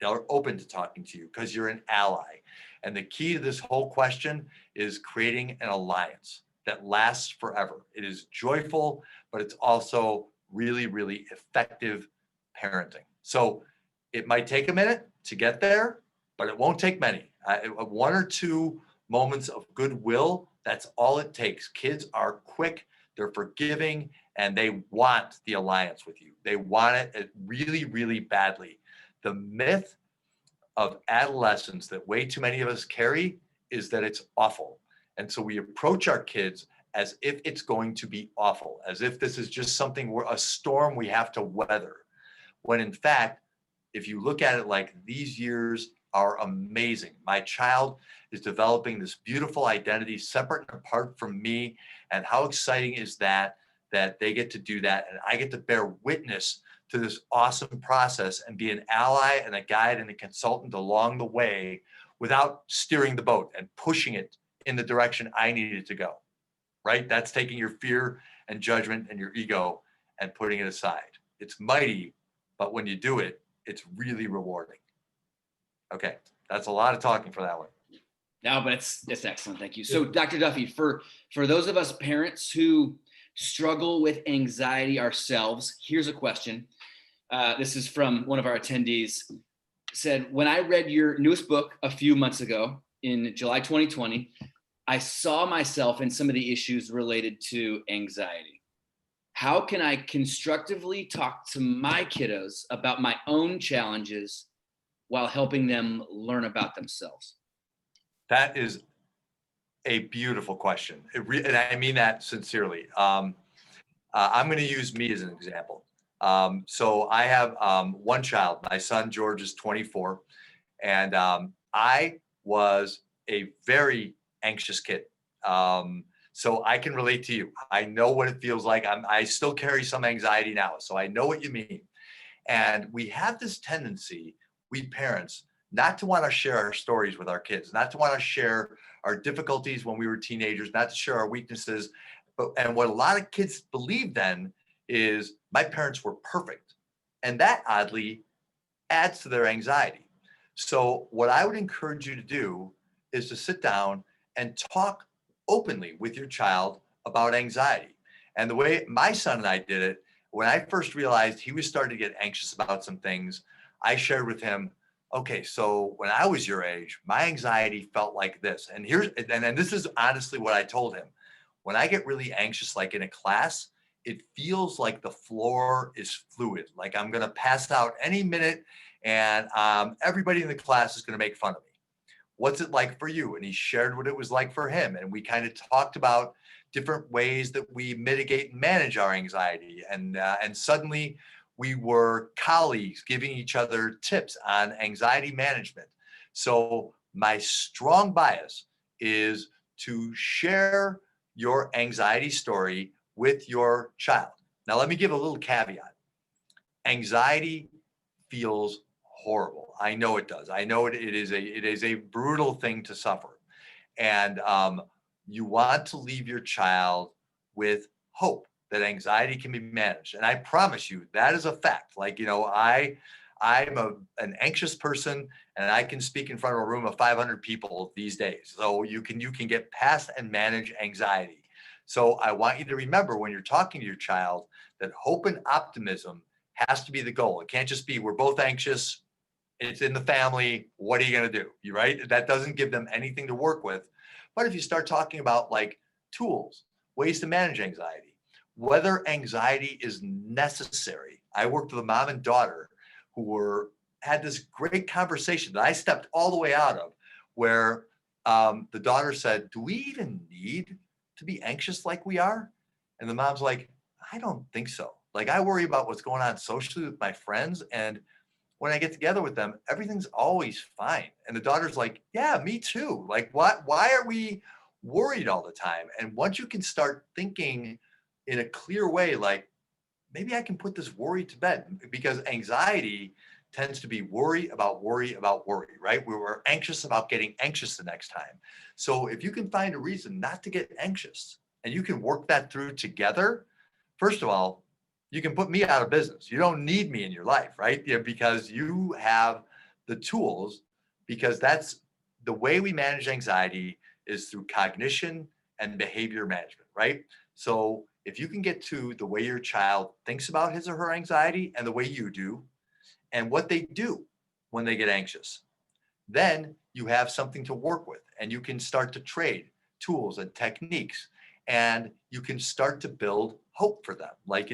They're open to talking to you because you're an ally. And the key to this whole question is creating an alliance that lasts forever. It is joyful, but it's also really, really effective parenting. So it might take a minute to get there, but it won't take many. 1 or 2 moments of goodwill, that's all it takes. Kids are quick, they're forgiving, and they want the alliance with you. They want it really, really badly. The myth of adolescence that way too many of us carry is that it's awful. And so we approach our kids as if it's going to be awful, as if this is just something, a storm we have to weather. When in fact, if you look at it like, these years are amazing. My child is developing this beautiful identity separate and apart from me. And how exciting is that they get to do that. And I get to bear witness to this awesome process and be an ally and a guide and a consultant along the way without steering the boat and pushing it in the direction I need it to go, right? That's taking your fear and judgment and your ego and putting it aside. It's mighty, but when you do it, it's really rewarding. Okay, that's a lot of talking for that one. No, but it's excellent. Thank you. So Dr. Duffy, for those of us parents who struggle with anxiety ourselves? Here's a question. This is from one of our attendees. Said, when I read your newest book a few months ago in July 2020, I saw myself in some of the issues related to anxiety. How can I constructively talk to my kiddos about my own challenges while helping them learn about themselves? That is a beautiful question. And I mean that sincerely. I'm going to use me as an example. So I have one child. My son, George, is 24. And I was a very anxious kid. So I can relate to you. I know what it feels like. I still carry some anxiety now. So I know what you mean. And we have this tendency, we parents, not to want to share our stories with our kids, not to want to share our difficulties when we were teenagers, not to share our weaknesses. And what a lot of kids believe then is my parents were perfect. And that oddly adds to their anxiety. So what I would encourage you to do is to sit down and talk openly with your child about anxiety. And the way my son and I did it, when I first realized he was starting to get anxious about some things, I shared with him, okay, so when I was your age, my anxiety felt like this. And this is honestly what I told him. When I get really anxious, like in a class, it feels like the floor is fluid, like I'm going to pass out any minute, and everybody in the class is going to make fun of me. What's it like for you? And he shared what it was like for him. And we kind of talked about different ways that we mitigate and manage our anxiety. And suddenly we were colleagues giving each other tips on anxiety management. So my strong bias is to share your anxiety story with your child. Now, let me give a little caveat. Anxiety feels horrible. I know it does. I know it is a brutal thing to suffer. And you want to leave your child with hope that anxiety can be managed. And I promise you, that is a fact. Like, I'm an anxious person, and I can speak in front of a room of 500 people these days. So you can get past and manage anxiety. So I want you to remember when you're talking to your child that hope and optimism has to be the goal. It can't just be, we're both anxious, it's in the family, what are you going to do? You right? That doesn't give them anything to work with. But if you start talking about like tools, ways to manage anxiety, whether anxiety is necessary. I worked with a mom and daughter who had this great conversation that I stepped all the way out of, where the daughter said, do we even need to be anxious like we are? And the mom's like, I don't think so. Like, I worry about what's going on socially with my friends. And when I get together with them, everything's always fine. And the daughter's like, yeah, me too. Like, why are we worried all the time? And once you can start thinking in a clear way, like, maybe I can put this worry to bed, because anxiety tends to be worry about worry, right? We're anxious about getting anxious the next time. So if you can find a reason not to get anxious and you can work that through together, first of all, you can put me out of business. You don't need me in your life, right? Yeah, because you have the tools, because that's the way we manage anxiety is through cognition and behavior management, right? So if you can get to the way your child thinks about his or her anxiety and the way you do, and what they do when they get anxious, then you have something to work with, and you can start to trade tools and techniques, and you can start to build hope for them. Like,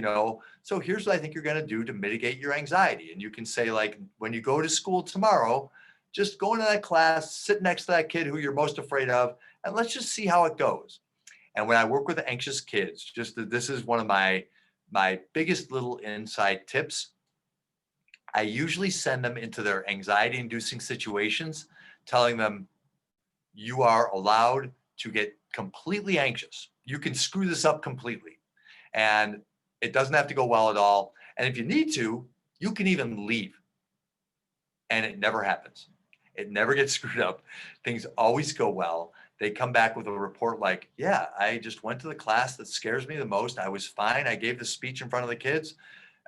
so here's what I think you're going to do to mitigate your anxiety. And you can say, like, when you go to school tomorrow, just go into that class, sit next to that kid who you're most afraid of, and let's just see how it goes. And when I work with anxious kids, this is one of my biggest little inside tips. I usually send them into their anxiety-inducing situations, telling them, you are allowed to get completely anxious. You can screw this up completely. And it doesn't have to go well at all. And if you need to, you can even leave. And it never happens. It never gets screwed up. Things always go well. They come back with a report like, yeah, I just went to the class that scares me the most. I was fine. I gave the speech in front of the kids.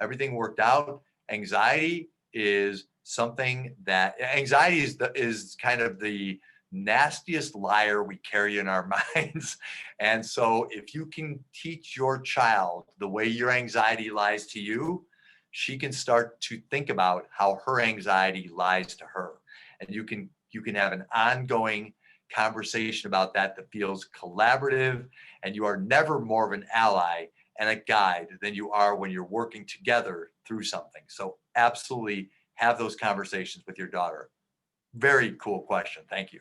Everything worked out. Anxiety is something that is kind of the nastiest liar we carry in our minds. And so if you can teach your child the way your anxiety lies to you, she can start to think about how her anxiety lies to her. And you can have an ongoing conversation about that feels collaborative, and you are never more of an ally and a guide than you are when you're working together through something. So absolutely have those conversations with your daughter. Very cool question. Thank you.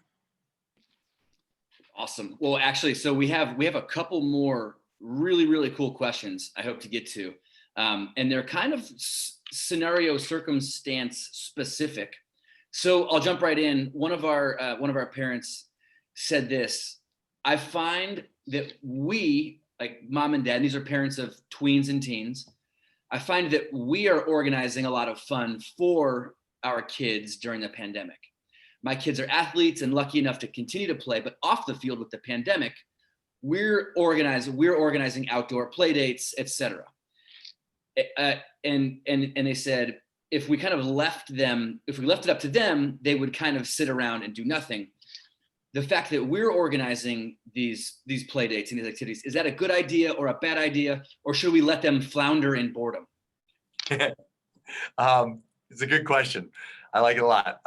Awesome. Well, actually, so we have a couple more really, really cool questions I hope to get to. And they're kind of scenario circumstance specific. So I'll jump right in. One of our parents said this: I find that we, like mom and dad, and these are parents of tweens and teens, I find that we are organizing a lot of fun for our kids during the pandemic. My kids are athletes and lucky enough to continue to play, but off the field with the pandemic, we're organizing outdoor play dates, etc. And they said, if we kind of left it up to them, they would kind of sit around and do nothing. The fact that we're organizing these play dates and these activities, is that a good idea or a bad idea, or should we let them flounder in boredom? It's a good question. I like it a lot.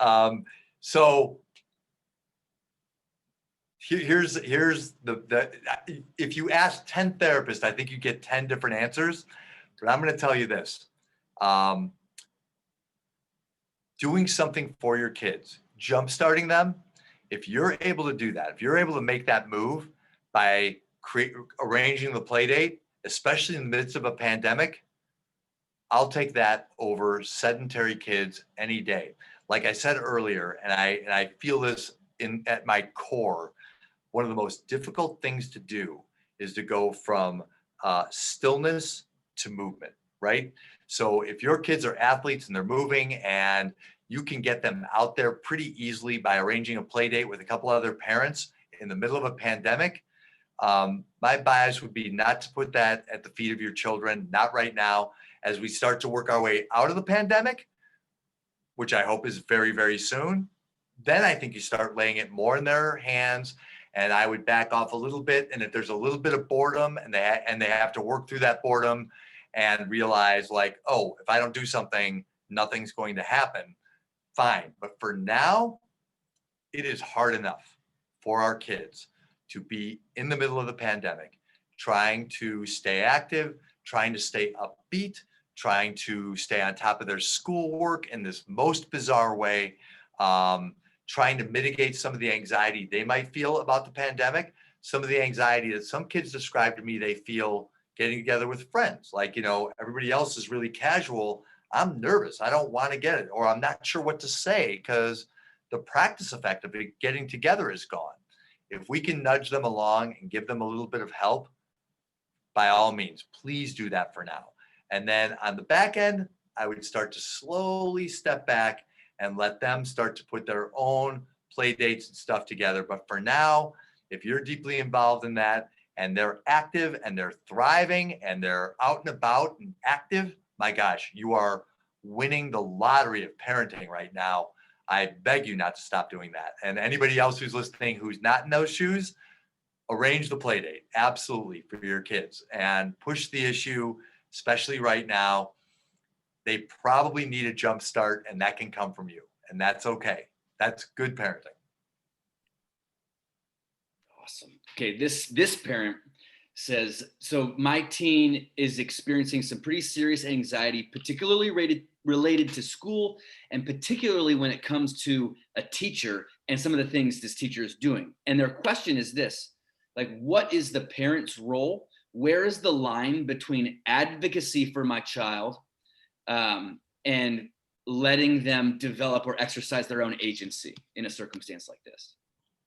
So here's the if you ask 10 therapists, I think you get 10 different answers, but I'm going to tell you this. Doing something for your kids, jumpstarting them, if you're able to do that, if you're able to make that move by arranging the play date, especially in the midst of a pandemic, I'll take that over sedentary kids any day. Like I said earlier, and I feel this at my core, one of the most difficult things to do is to go from stillness to movement, right? So if your kids are athletes and they're moving, and you can get them out there pretty easily by arranging a play date with a couple other parents in the middle of a pandemic, my bias would be not to put that at the feet of your children, not right now. As we start to work our way out of the pandemic, which I hope is very, very soon, then I think you start laying it more in their hands, and I would back off a little bit. And if there's a little bit of boredom and they have to work through that boredom and realize, like, oh, if I don't do something, nothing's going to happen, fine. But for now, it is hard enough for our kids to be in the middle of the pandemic, trying to stay active, trying to stay upbeat, trying to stay on top of their schoolwork in this most bizarre way, trying to mitigate some of the anxiety they might feel about the pandemic, some of the anxiety that some kids describe to me they feel getting together with friends. Like, everybody else is really casual. I'm nervous. I don't want to get it, or I'm not sure what to say because the practice effect of it getting together is gone. If we can nudge them along and give them a little bit of help, by all means, please do that for now. And then on the back end, I would start to slowly step back and let them start to put their own play dates and stuff together. But for now, if you're deeply involved in that and they're active and they're thriving and they're out and about and active, my gosh, you are winning the lottery of parenting right now. I beg you not to stop doing that. And anybody else who's listening who's not in those shoes, arrange the play date, absolutely, for your kids, and push the issue, especially right now. They probably need a jump start, and that can come from you, and that's okay. That's good parenting. Awesome. Okay, this parent says, so my teen is experiencing some pretty serious anxiety, particularly related to school, and particularly when it comes to a teacher and some of the things this teacher is doing. And their question is this: like, what is the parent's role? Where is the line between advocacy for my child and letting them develop or exercise their own agency in a circumstance like this?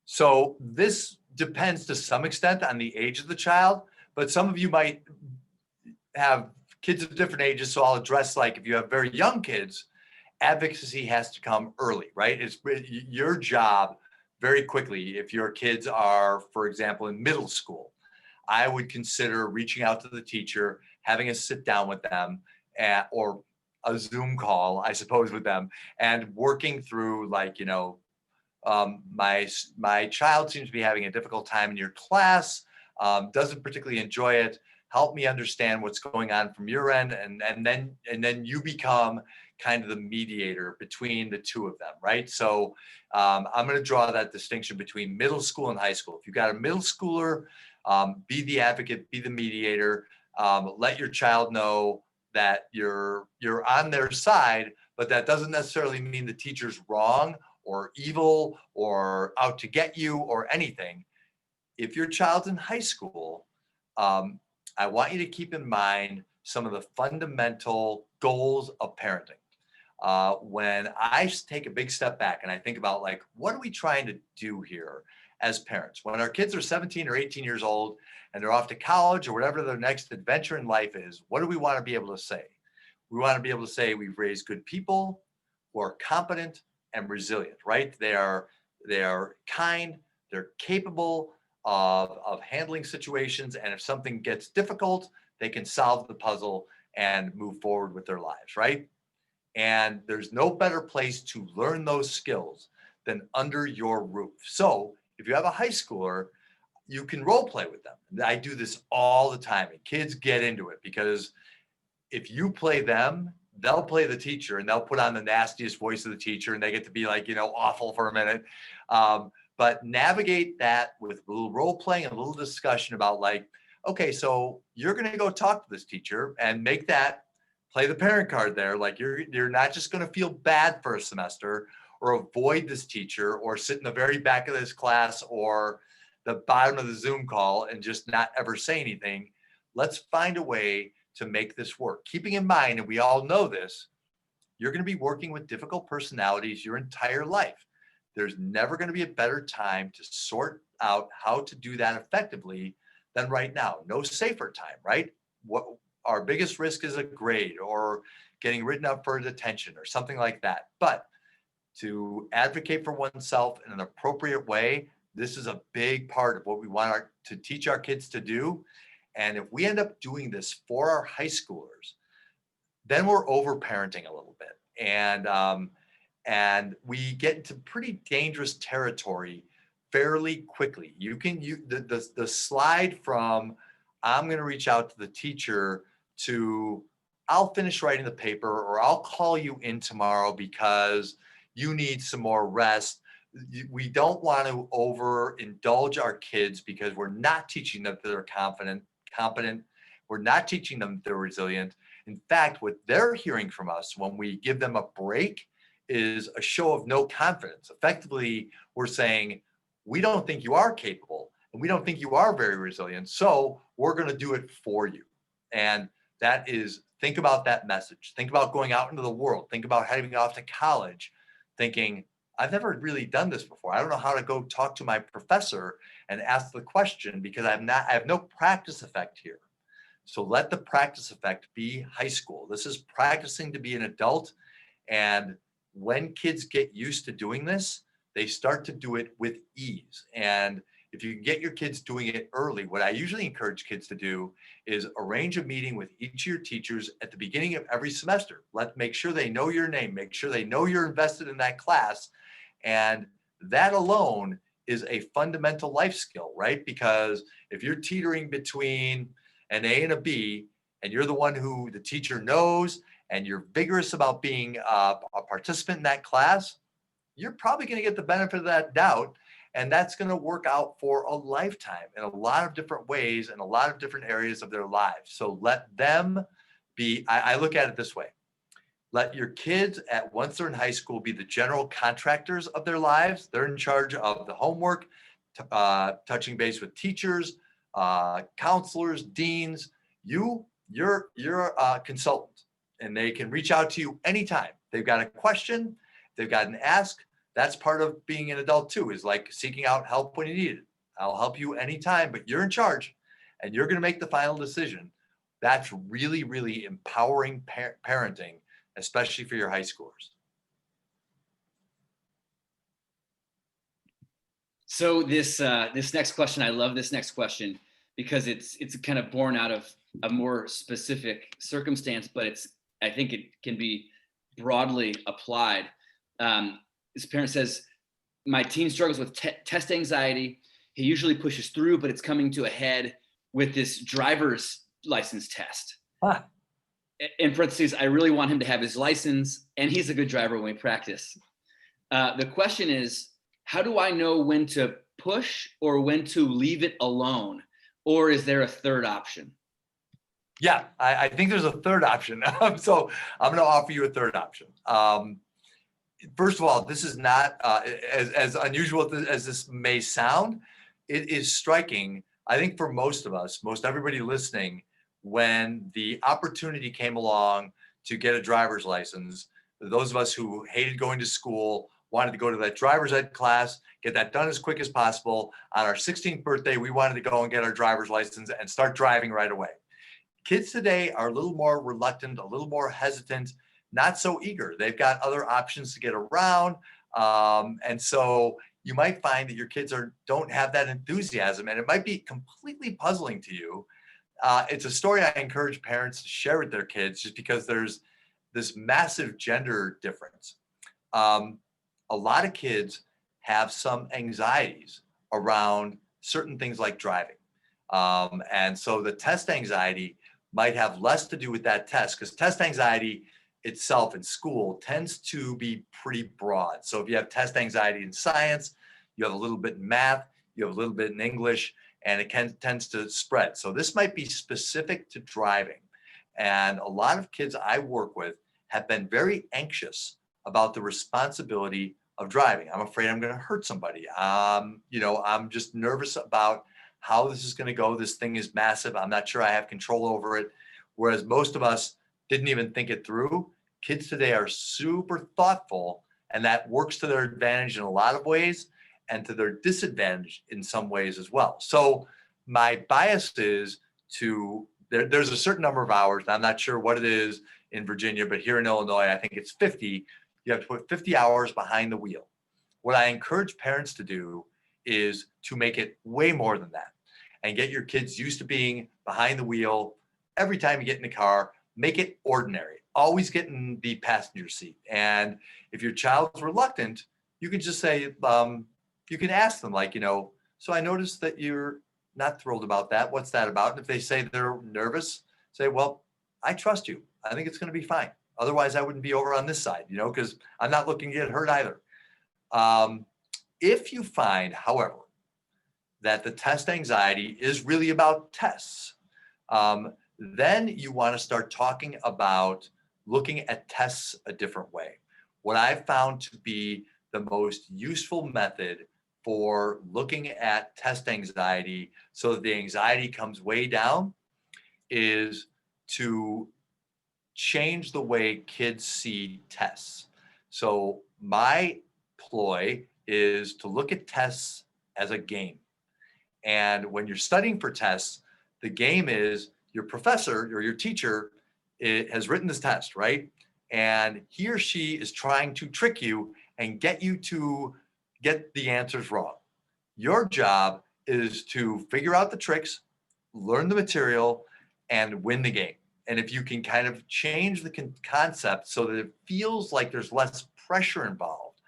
So this depends to some extent on the age of the child, but some of you might have kids of different ages. So I'll address, like, if you have very young kids, advocacy has to come early, right? It's your job very quickly. If your kids are, for example, in middle school, I would consider reaching out to the teacher, having a sit down with them, or a Zoom call, I suppose, with them, and working through, like, my child seems to be having a difficult time in your class, doesn't particularly enjoy it. Help me understand what's going on from your end, and then you become kind of the mediator between the two of them, right? So I'm going to draw that distinction between middle school and high school. If you've got a middle schooler, be the advocate, be the mediator. Let your child know that you're on their side, but that doesn't necessarily mean the teacher's wrong or evil or out to get you or anything. If your child's in high school, I want you to keep in mind some of the fundamental goals of parenting. When I take a big step back and I think about, like, what are we trying to do here as parents? When our kids are 17 or 18 years old and they're off to college or whatever their next adventure in life is, what do we want to be able to say? We want to be able to say we've raised good people who are competent and resilient, right? They are kind, they're capable of handling situations, and if something gets difficult, they can solve the puzzle and move forward with their lives, right? And there's no better place to learn those skills than under your roof. So if you have a high schooler, you can role play with them. I do this all the time, and kids get into it because if you play them, they'll play the teacher, and they'll put on the nastiest voice of the teacher, and they get to be like, awful for a minute. But navigate that with a little role playing and a little discussion about, like, okay, so you're going to go talk to this teacher and make that, play the parent card there. Like, you're not just going to feel bad for a semester or avoid this teacher or sit in the very back of this class or the bottom of the Zoom call and just not ever say anything. Let's find a way to make this work. Keeping in mind, and we all know this, you're going to be working with difficult personalities your entire life. There's never going to be a better time to sort out how to do that effectively than right now. No safer time, right? What our biggest risk is a grade or getting written up for detention or something like that. But to advocate for oneself in an appropriate way, this is a big part of what we want to teach our kids to do. And if we end up doing this for our high schoolers, then we're over parenting a little bit. And we get into pretty dangerous territory fairly quickly. You can use the slide from I'm going to reach out to the teacher to I'll finish writing the paper, or I'll call you in tomorrow because you need some more rest. We don't want to overindulge our kids because we're not teaching them that they're competent. We're not teaching them they're resilient. In fact, what they're hearing from us when we give them a break is a show of no confidence. Effectively, we're saying, we don't think you are capable and we don't think you are very resilient, so we're going to do it for you. And that is, think about that message. Think about going out into the world. Think about heading off to college, thinking, I've never really done this before. I don't know how to go talk to my professor and ask the question because I have no practice effect here. So let the practice effect be high school. This is practicing to be an adult. And when kids get used to doing this, they start to do it with ease. And if you can get your kids doing it early, what I usually encourage kids to do is arrange a meeting with each of your teachers at the beginning of every semester. Make sure they know your name, make sure they know you're invested in that class. And that alone is a fundamental life skill, right? Because if you're teetering between an A and a B, and you're the one who the teacher knows, and you're vigorous about being a participant in that class, you're probably going to get the benefit of that doubt. And that's going to work out for a lifetime in a lot of different ways in a lot of different areas of their lives. So let them be, I look at it this way. Let your kids once they're in high school be the general contractors of their lives. They're in charge of the homework, touching base with teachers, counselors, deans. You're a consultant, and they can reach out to you anytime. They've got a question, they've got an ask. That's part of being an adult too, is like seeking out help when you need it. I'll help you anytime, but you're in charge and you're going to make the final decision. That's really, really empowering parenting, especially for your high schoolers. So this next question, I love this next question because it's kind of born out of a more specific circumstance, but I think it can be broadly applied. This parent says, my teen struggles with test anxiety. He usually pushes through, but it's coming to a head with this driver's license test. Huh. In parentheses, I really want him to have his license, and he's a good driver when we practice. The question is, how do I know when to push or when to leave it alone? Or is there a third option? Yeah, I think there's a third option. So I'm going to offer you a third option. First of all, this is not as unusual as this may sound. It is striking, I think, for most of us, most everybody listening, when the opportunity came along to get a driver's license. Those of us who hated going to school, wanted to go to that driver's ed class, get that done as quick as possible. On our 16th birthday, we wanted to go and get our driver's license and start driving right away. Kids today are a little more reluctant, a little more hesitant, not so eager. They've got other options to get around. And so you might find that your kids don't have that enthusiasm, and it might be completely puzzling to you. It's a story I encourage parents to share with their kids, just because there's this massive gender difference. A lot of kids have some anxieties around certain things like driving. And so the test anxiety might have less to do with that test, because test anxiety itself in school tends to be pretty broad. So if you have test anxiety in science, you have a little bit in math, you have a little bit in English, and it tends to spread. So this might be specific to driving. And a lot of kids I work with have been very anxious about the responsibility of driving. I'm afraid I'm going to hurt somebody. I'm just nervous about how this is going to go. This thing is massive. I'm not sure I have control over it. Whereas most of us didn't even think it through. Kids today are super thoughtful, and that works to their advantage in a lot of ways and to their disadvantage in some ways as well. So my bias is there's a certain number of hours, and I'm not sure what it is in Virginia, but here in Illinois, I think it's 50. You have to put 50 hours behind the wheel. What I encourage parents to do is to make it way more than that and get your kids used to being behind the wheel. Every time you get in the car, make it ordinary. Always get in the passenger seat. And if your child's reluctant, you can just say, you can ask them, so I noticed that you're not thrilled about that. What's that about? And if they say they're nervous, say, well, I trust you. I think it's going to be fine. Otherwise, I wouldn't be over on this side, because I'm not looking to get hurt either. If you find, however, that the test anxiety is really about tests, then you want to start talking about looking at tests a different way. What I've found to be the most useful method for looking at test anxiety so that the anxiety comes way down is to change the way kids see tests. So my ploy is to look at tests as a game. And when you're studying for tests, the game is your professor or your teacher has written this test, right? And he or she is trying to trick you and get you to get the answers wrong. Your job is to figure out the tricks, learn the material, and win the game. And if you can kind of change the concept so that it feels like there's less pressure involved,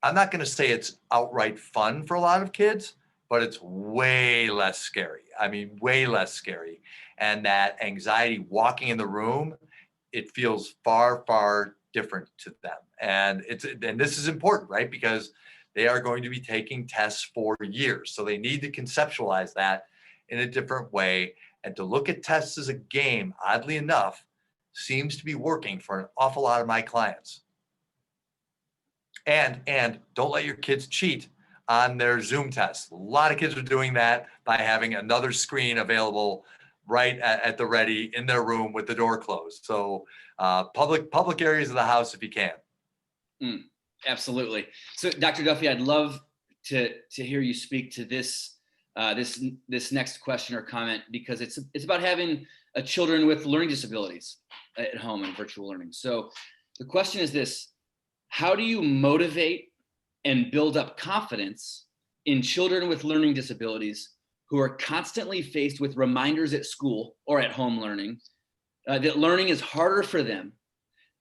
I'm not going to say it's outright fun for a lot of kids, but it's way less scary. I mean, way less scary. And that anxiety walking in the room, it feels far, far different to them. And this is important, right? Because they are going to be taking tests for years. So they need to conceptualize that in a different way. And to look at tests as a game, oddly enough, seems to be working for an awful lot of my clients. And don't let your kids cheat on their Zoom tests. A lot of kids are doing that by having another screen available right at the ready in their room with the door closed. So public areas of the house if you can. Absolutely. So Dr. Duffy, I'd love to hear you speak to this next question or comment, because it's about having children with learning disabilities at home and virtual learning. So the question is this: how do you motivate and build up confidence in children with learning disabilities who are constantly faced with reminders at school or at home learning that learning is harder for them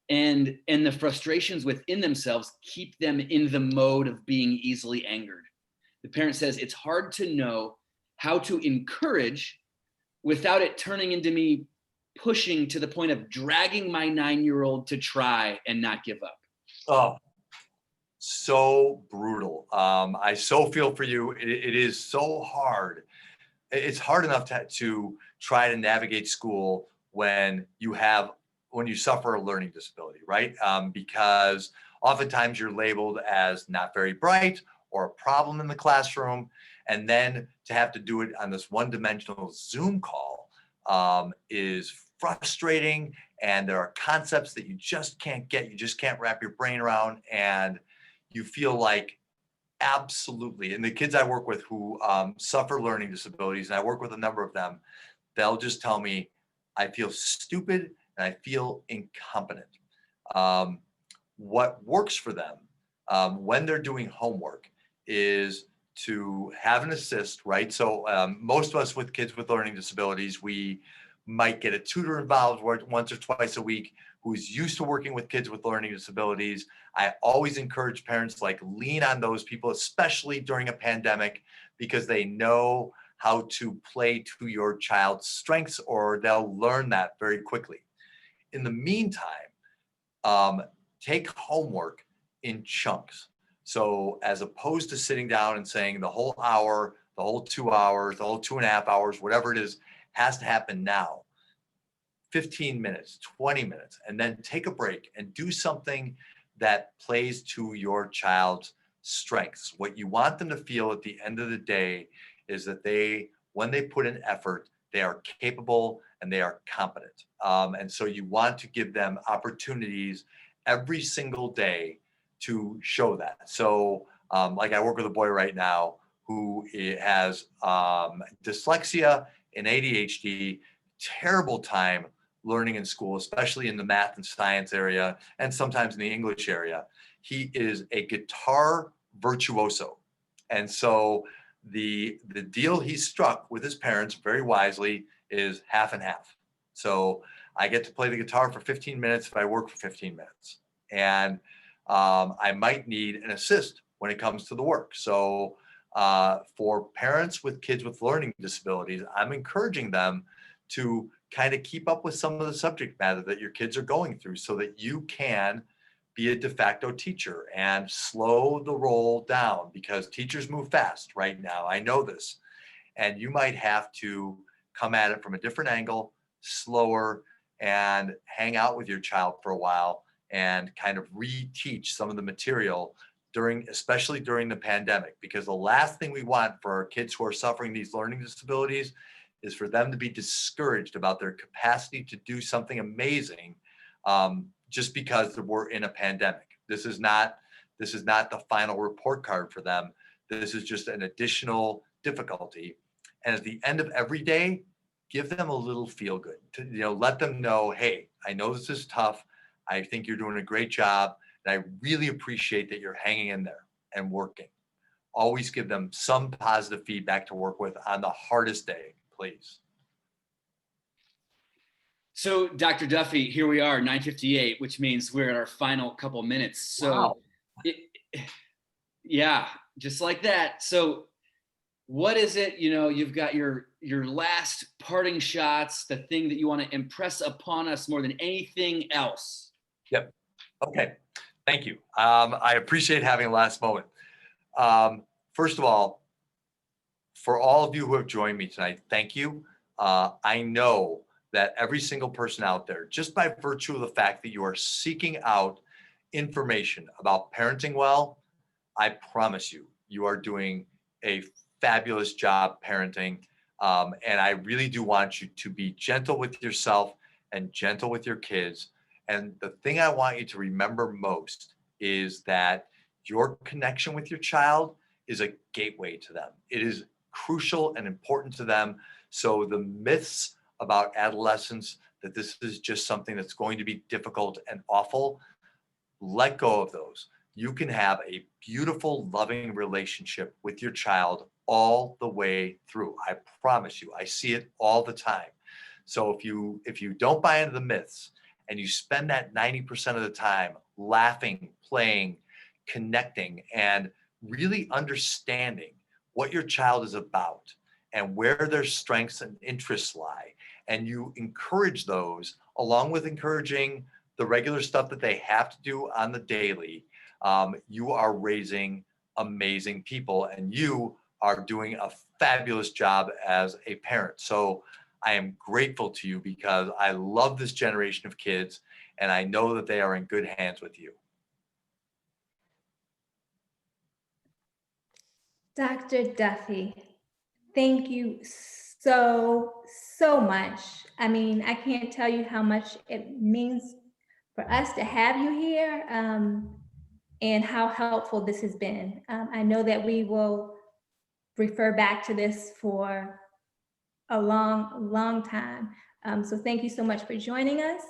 and the frustrations within themselves keep them in the mode of being easily angered. The parent says it's hard to know how to encourage without it turning into me pushing to the point of dragging my 9-year-old to try and not give up. Oh, so brutal. I so feel for you. It is so hard. It's hard enough to try to navigate school when you suffer a learning disability, right? Because oftentimes you're labeled as not very bright or a problem in the classroom. And then to have to do it on this one-dimensional Zoom call is frustrating. And there are concepts that you just can't get, you just can't wrap your brain around. And you feel like absolutely. And the kids I work with who suffer learning disabilities, and I work with a number of them, they'll just tell me, I feel stupid and I feel incompetent. What works for them when they're doing homework is to have an assist, right? So most of us with kids with learning disabilities, we might get a tutor involved once or twice a week who's used to working with kids with learning disabilities. I always encourage parents lean on those people, especially during a pandemic, because they know how to play to your child's strengths, or they'll learn that very quickly. In the meantime, take homework in chunks. So as opposed to sitting down and saying the whole hour, the whole 2 hours, the whole 2.5 hours, whatever it is, has to happen now. 15 minutes, 20 minutes, and then take a break and do something that plays to your child's strengths. What you want them to feel at the end of the day is that when they put in effort, they are capable and they are competent. And so you want to give them opportunities every single day to show that. So I work with a boy right now who has dyslexia and ADHD, terrible time learning in school, especially in the math and science area, and sometimes in the English area. He is a guitar virtuoso. And so the deal he struck with his parents very wisely is half and half. So I get to play the guitar for 15 minutes if I work for 15 minutes. And I might need an assist when it comes to the work. So for parents with kids with learning disabilities, I'm encouraging them to kind of keep up with some of the subject matter that your kids are going through so that you can be a de facto teacher and slow the roll down, because teachers move fast right now. I know this. And you might have to come at it from a different angle, slower, and hang out with your child for a while and kind of reteach some of the material especially during the pandemic, because the last thing we want for our kids who are suffering these learning disabilities is for them to be discouraged about their capacity to do something amazing just because we're in a pandemic. This is not the final report card for them. This is just an additional difficulty. And at the end of every day, give them a little feel good. Let them know, hey, I know this is tough. I think you're doing a great job. And I really appreciate that you're hanging in there and working. Always give them some positive feedback to work with on the hardest day, please. So, Dr. Duffy, here we are, 9:58, which means we're at our final couple minutes. So, wow. Yeah, just like that. So, what is it? You've got your last parting shots, the thing that you want to impress upon us more than anything else. Yep. Okay. Thank you. I appreciate having a last moment. First of all, for all of you who have joined me tonight, thank you. I know that every single person out there, just by virtue of the fact that you are seeking out information about parenting well, I promise you, you are doing a fabulous job parenting. And I really do want you to be gentle with yourself and gentle with your kids. And the thing I want you to remember most is that your connection with your child is a gateway to them. It is crucial and important to them. So the myths about adolescence, that this is just something that's going to be difficult and awful, let go of those. You can have a beautiful, loving relationship with your child all the way through. I promise you, I see it all the time. So if you don't buy into the myths and you spend that 90% of the time laughing, playing, connecting, and really understanding what your child is about and where their strengths and interests lie, and you encourage those along with encouraging the regular stuff that they have to do on the daily, you are raising amazing people, and you are doing a fabulous job as a parent. So I am grateful to you because I love this generation of kids, and I know that they are in good hands with you. Dr. Duffy, thank you so much. I mean, I can't tell you how much it means for us to have you here, and how helpful this has been. I know that we will refer back to this for a long time. So thank you so much for joining us.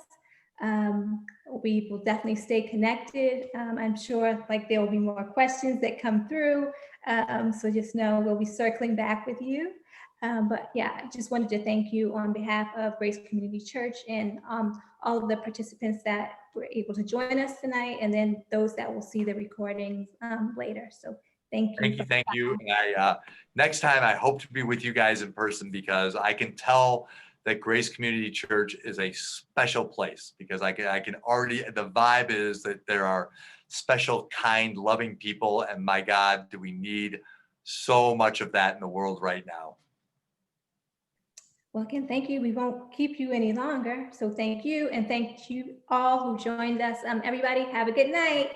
We will definitely stay connected. I'm sure like there will be more questions that come through. So just know we'll be circling back with you. But yeah, I just wanted to thank you on behalf of Grace Community Church and all of the participants that were able to join us tonight, and then those that will see the recordings later. So thank you. Thank you. And next time I hope to be with you guys in person, because I can tell that Grace Community Church is a special place, because I can already, the vibe is that there are special, kind, loving people, and my God, do we need so much of that in the world right now. Well, again, thank you. We won't keep you any longer. So thank you. And thank you all who joined us. Everybody have a good night.